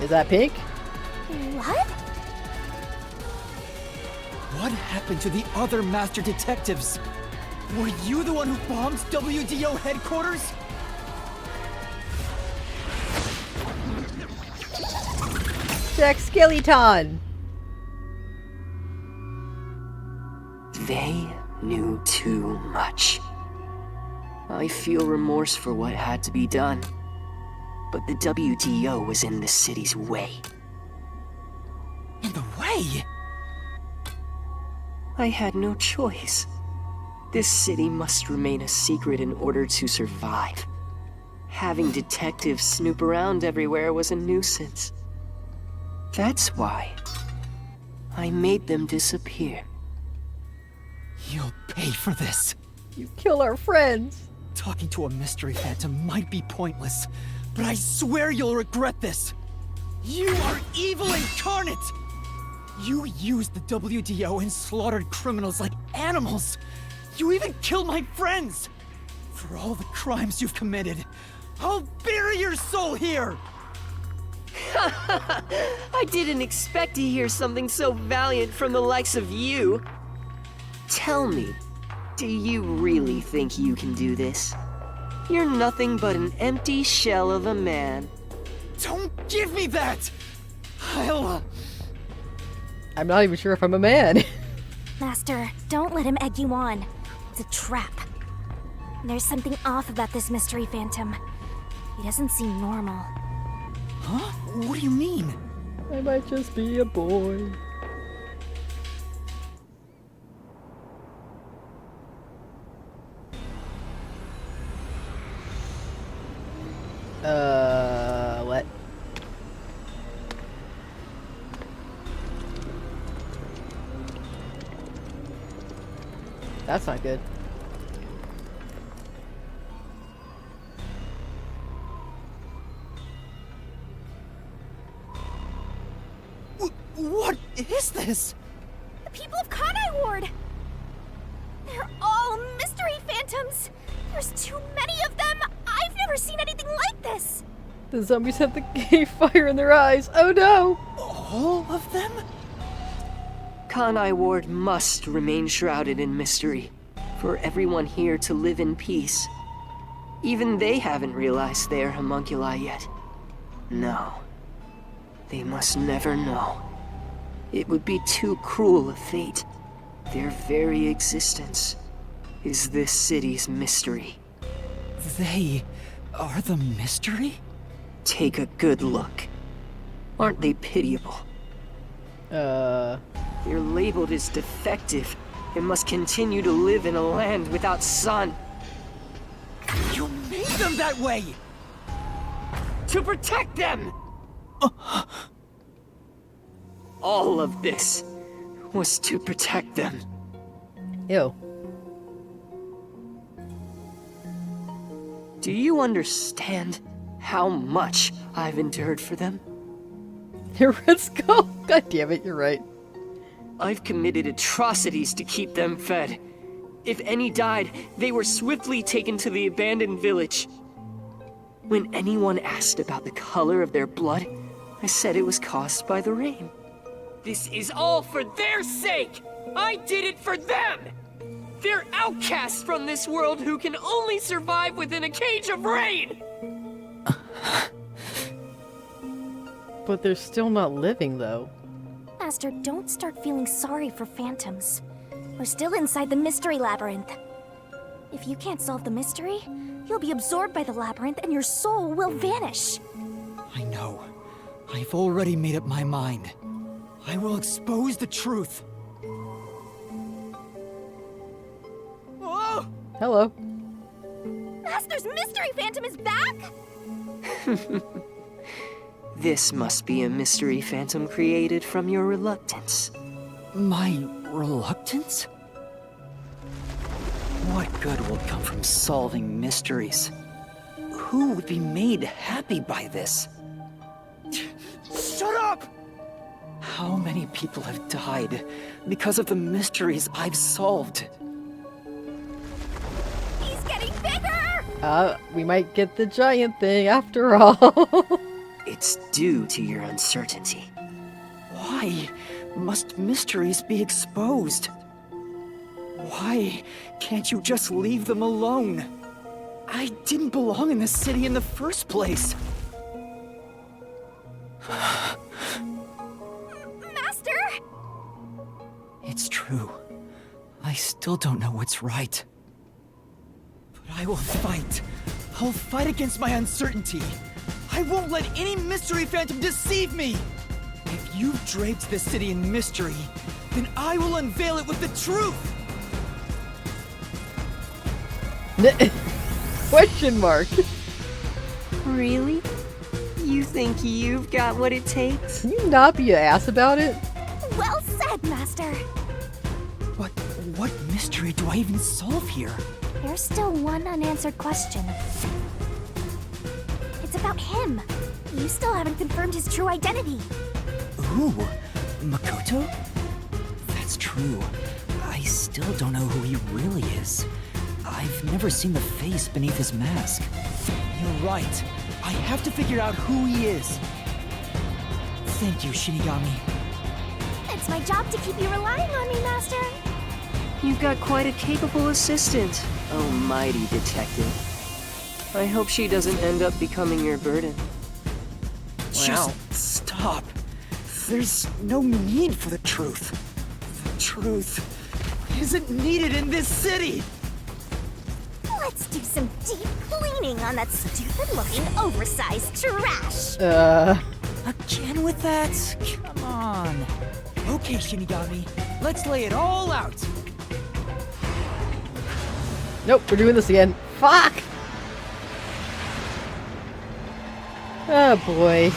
Is that pink? What? What happened to the other master detectives? Were you the one who bombed WDO headquarters? Jack Skeleton! They knew too much. I feel remorse for what had to be done. But the WDO was in the city's way. in the way. I had no choice. This city must remain a secret in order to survive. Having detectives snoop around everywhere was a nuisance. That's why I made them disappear. You'll pay for this. You kill our friends. Talking to a mystery phantom might be pointless, but I swear you'll regret this. You are evil incarnate! You used the WDO and slaughtered criminals like animals. You even killed my friends. For all the crimes you've committed, I'll bury your soul here! I didn't expect to hear something so valiant from the likes of you. Tell me, do you really think you can do this? You're nothing but an empty shell of a man. Don't give me that! I'm not even sure if I'm a man. Master, don't let him egg you on. It's a trap. There's something off about this mystery phantom. He doesn't seem normal. Huh? What do you mean? I might just be a boy. What? That's not good. What is this? The people of Kanai Ward! They're all mystery phantoms! There's too many of them! I've never seen anything like this! The zombies have the gay fire in their eyes. Oh no! All of them? Kanai Ward must remain shrouded in mystery, for everyone here to live in peace. Even they haven't realized they are homunculi yet. No. They must never know. It would be too cruel a fate. Their very existence is this city's mystery. They are the mystery? Take a good look. Aren't they pitiable? They're labeled as defective and must continue to live in a land without sun. You made them that way! To protect them! All of this was to protect them. Ew. Do you understand how much I've endured for them? Your Red Skull? God damn it, you're right. I've committed atrocities to keep them fed. If any died, they were swiftly taken to the abandoned village. When anyone asked about the color of their blood, I said it was caused by the rain. This is all for their sake! I did it for them! They're outcasts from this world who can only survive within a cage of rain! But they're still not living, though. Master, don't start feeling sorry for phantoms. We're still inside the mystery labyrinth. If you can't solve the mystery, you'll be absorbed by the labyrinth and your soul will vanish. I know. I've already made up my mind. I will expose the truth. Oh! Hello. Master's mystery phantom is back? This must be a mystery phantom created from your reluctance. My reluctance? What good will come from solving mysteries? Who would be made happy by this? Shut up! How many people have died because of the mysteries I've solved? He's getting bigger! We might get the giant thing after all. It's due to your uncertainty. Why must mysteries be exposed? Why can't you just leave them alone? I didn't belong in this city in the first place. Master! It's true. I still don't know what's right. But I will fight. I'll fight against my uncertainty. I won't let any mystery phantom deceive me! If you've draped the city in mystery, then I will unveil it with the truth! Question mark. Really? You think you've got what it takes? Can you not be an ass about it? Well said, Master. But what mystery do I even solve here? There's still one unanswered question. It's about him. You still haven't confirmed his true identity. Who? Makoto? That's true. I still don't know who he really is. I've never seen the face beneath his mask. You're right. I have to figure out who he is. Thank you, Shinigami. It's my job to keep you relying on me, Master. You've got quite a capable assistant, oh mighty detective. I hope she doesn't end up becoming your burden. Just stop. There's no need for the truth. The truth isn't needed in this city. Let's do some deep cleaning on that stupid-looking, oversized trash. Again with that? Come on. Okay, Shinigami, let's lay it all out. Nope, we're doing this again. Fuck! Oh boy.